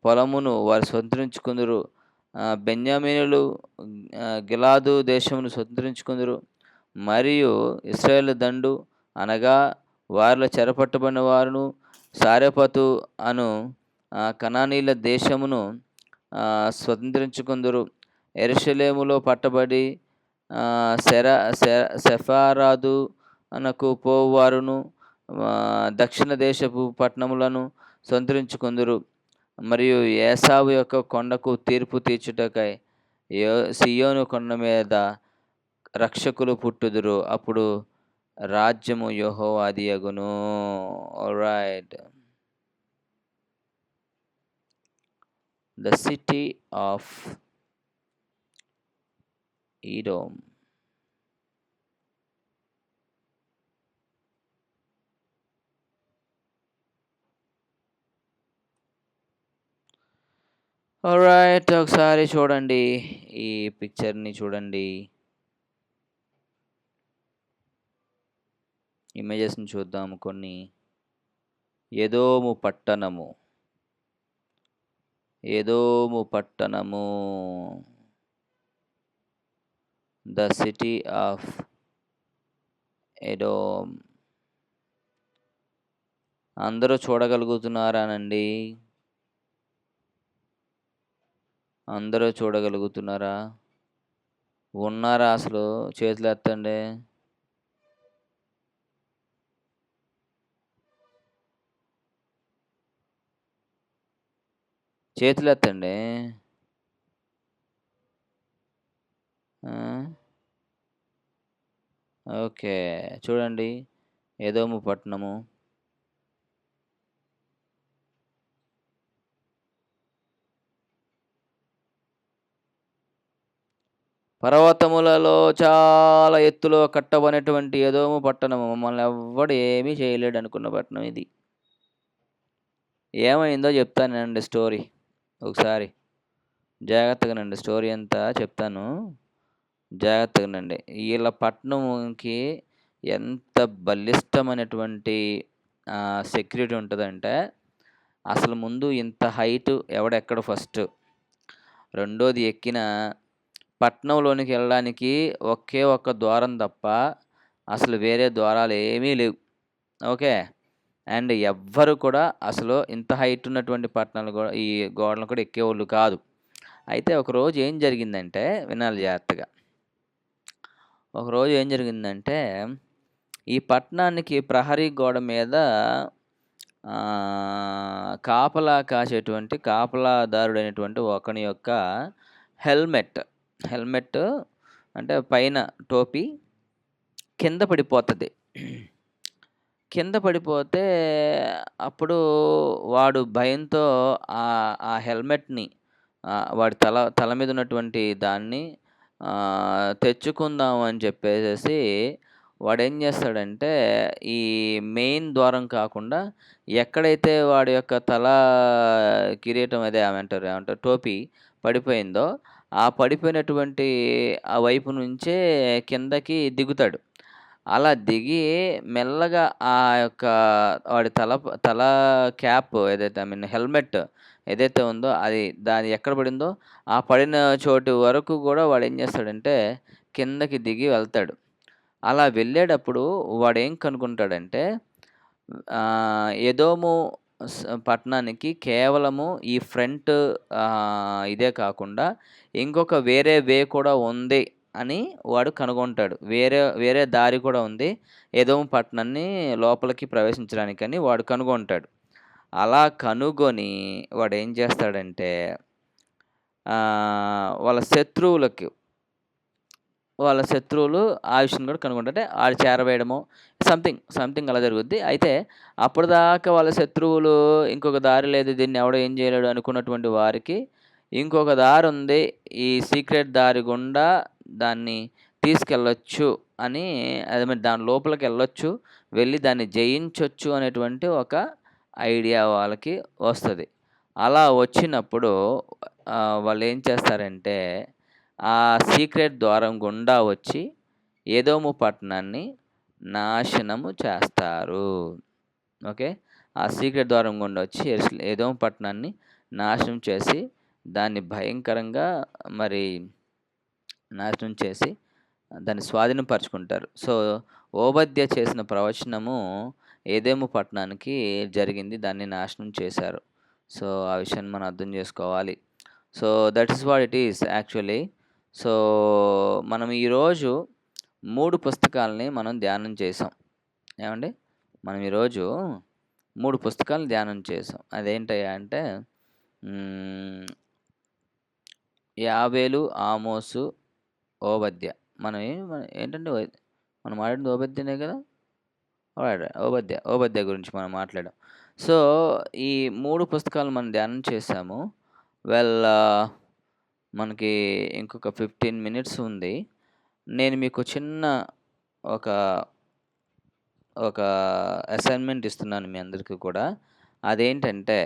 పొలమును వారు స్వతంత్రించుకుందురు. బెన్యామీనులు గిలాదు దేశమును స్వతంత్రించుకుందురు. మరియు ఇశ్రాయేలు దండు అనగా వారిలో చెరపట్టబడిన వారును సారెపతు అను కనానీయుల దేశమును స్వతంత్రించుకుందురు. యెరూషలేములో పట్టబడి సెఫారాదు అనకు పోవారును దక్షిణ దేశపు పట్టణములను స్వతంత్రించుకుందురు. మరియు ఏశావు యొక్క కొండకు తీర్పు తీర్చుటకై సీయోను కొండ మీద రక్షకులు పుట్టుదురు. అప్పుడు రాజ్యము యెహోవాది యగును. Alright. The city of Edom. Alright, ఒకసారి చూడండి, ఈ పిక్చర్ని చూడండి, ఇమేజెస్ని చూద్దాము కొన్ని. ఎదోము పట్టణము, ద సిటీ ఆఫ్ ఎడోమ్. అందరూ చూడగలుగుతున్నారానండి? అందరూ చూడగలుగుతున్నారా? ఉన్నారా? అసలు చేతులు ఎత్తండి. చేతులు ఎత్తండి. ఓకే, చూడండి, ఎదోము పట్టణము. పర్వతములలో చాలా ఎత్తులో కట్టబడినటువంటి ఎదోము పట్టణము, మమ్మల్ని ఎవ్వడు ఏమీ చేయలేడు అనుకున్న పట్టణం ఇది. ఏమైందో చెప్తానండి స్టోరీ ఒకసారి. జాగ్రత్తగానండి, స్టోరీ అంతా చెప్తాను, జాగ్రత్తగానండి. వీళ్ళ పట్టణంకి ఎంత బలిష్టమైనటువంటి సెక్యూరిటీ ఉంటుందంటే, అసలు ముందు ఇంత హైట్ ఎవడెక్కడ ఫస్ట్. రెండోది, ఎక్కిన పట్టణంలోనికి వెళ్ళడానికి ఒకే ఒక్క ద్వారం తప్ప అసలు వేరే ద్వారాలు ఏమీ లేవు. ఓకే. అండ్ ఎవ్వరు కూడా అసలు ఇంత హైట్ ఉన్నటువంటి పట్టణాలు కూడా, ఈ గోడలను కూడా ఎక్కేవాళ్ళు కాదు. అయితే ఒకరోజు ఏం జరిగిందంటే, వినాలి జాగ్రత్తగా. ఒకరోజు ఏం జరిగిందంటే, ఈ పట్టణానికి ప్రహరీ గోడ మీద కాపలా కాసేటువంటి కాపలాదారుడైనటువంటి ఒకని యొక్క హెల్మెట్ అంటే పైన టోపీ కింద పడిపోతుంది. కింద పడిపోతే అప్పుడు వాడు భయంతో ఆ హెల్మెట్ని, వాడి తల మీద ఉన్నటువంటి దాన్ని తెచ్చుకుందాం అని చెప్పేసి వాడేం చేస్తాడంటే, ఈ మెయిన్ ద్వారం కాకుండా ఎక్కడైతే వాడి యొక్క తల కిరీటం ఏమంటారు టోపీ పడిపోయిందో, ఆ పడిపోయినటువంటి ఆ వైపు నుంచే కిందకి దిగుతాడు. అలా దిగి మెల్లగా ఆ యొక్క వాడి తల క్యాప్ ఏదైతే, హెల్మెట్ ఏదైతే ఉందో అది దాని ఎక్కడ పడిందో ఆ పడిన చోటు వరకు కూడా వాడు ఏం చేస్తాడంటే కిందకి దిగి వెళ్తాడు. అలా వెళ్ళేటప్పుడు వాడేం కనుక్కుంటాడంటే, ఎదోము పట్టణానికి కేవలము ఈ ఫ్రంట్ ఇదే కాకుండా ఇంకొక వేరే వే కూడా ఉంది అని వాడు కనుగొంటాడు. వేరే దారి కూడా ఉంది ఎదోము పట్టణాన్ని లోపలికి ప్రవేశించడానికని వాడు కనుగొంటాడు. అలా కనుగొని వాడు ఏం చేస్తాడంటే, వాళ్ళ శత్రువులు ఆ విషయం కూడా కనుగొంటే ఆడు చేరవేయడమో సంథింగ్ అలా జరుగుద్ది. అయితే అప్పటిదాకా వాళ్ళ శత్రువులు ఇంకొక దారి లేదు, దీన్ని ఎవడో ఏం చేయలేడు అనుకున్నటువంటి వారికి ఇంకొక దారి ఉంది, ఈ సీక్రెట్ దారి గుండా దాన్ని తీసుకెళ్ళొచ్చు అని, అదే దాని లోపలికి వెళ్ళొచ్చు, వెళ్ళి దాన్ని జయించవచ్చు అనేటువంటి ఒక ఐడియా వాళ్ళకి వస్తుంది. అలా వచ్చినప్పుడు వాళ్ళు ఏం చేస్తారంటే, ఆ సీక్రెట్ ద్వారం గుండా వచ్చి ఎదోము పట్టణాన్ని నాశనము చేస్తారు. ఓకే. ఆ సీక్రెట్ ద్వారం గుండా వచ్చి ఎదోము పట్టణాన్ని నాశనం చేసి దాన్ని భయంకరంగా నాశనం చేసి దాన్ని స్వాధీనపరుచుకుంటారు. సో ఓబద్య చేసిన ప్రవచనము ఎదోము పట్టణానికి జరిగింది, దాన్ని నాశనం చేశారు. సో ఆ విషయాన్ని మనం అర్థం చేసుకోవాలి. So that is what it is actually. So మనం ఈరోజు 3 పుస్తకాలని మనం ధ్యానం చేసాం. ఏమండి, మనం ఈరోజు 3 పుస్తకాలను ధ్యానం చేసాం. అదేంటయ్యా అంటే, యాబేలు, ఆమోసు, ఓబద్య. మనం ఏంటంటే మనం మాట్లాడింది ఓబద్యనే కదా. ఓబద్య గురించి మనం మాట్లాడాం. సో ఈ 3 పుస్తకాలు మనం ధ్యానం చేసాము. మనకి ఇంకొక 15 మినిట్స్ ఉంది. నేను మీకు చిన్న ఒక అసైన్మెంట్ ఇస్తున్నాను మీ అందరికీ కూడా. అదేంటంటే,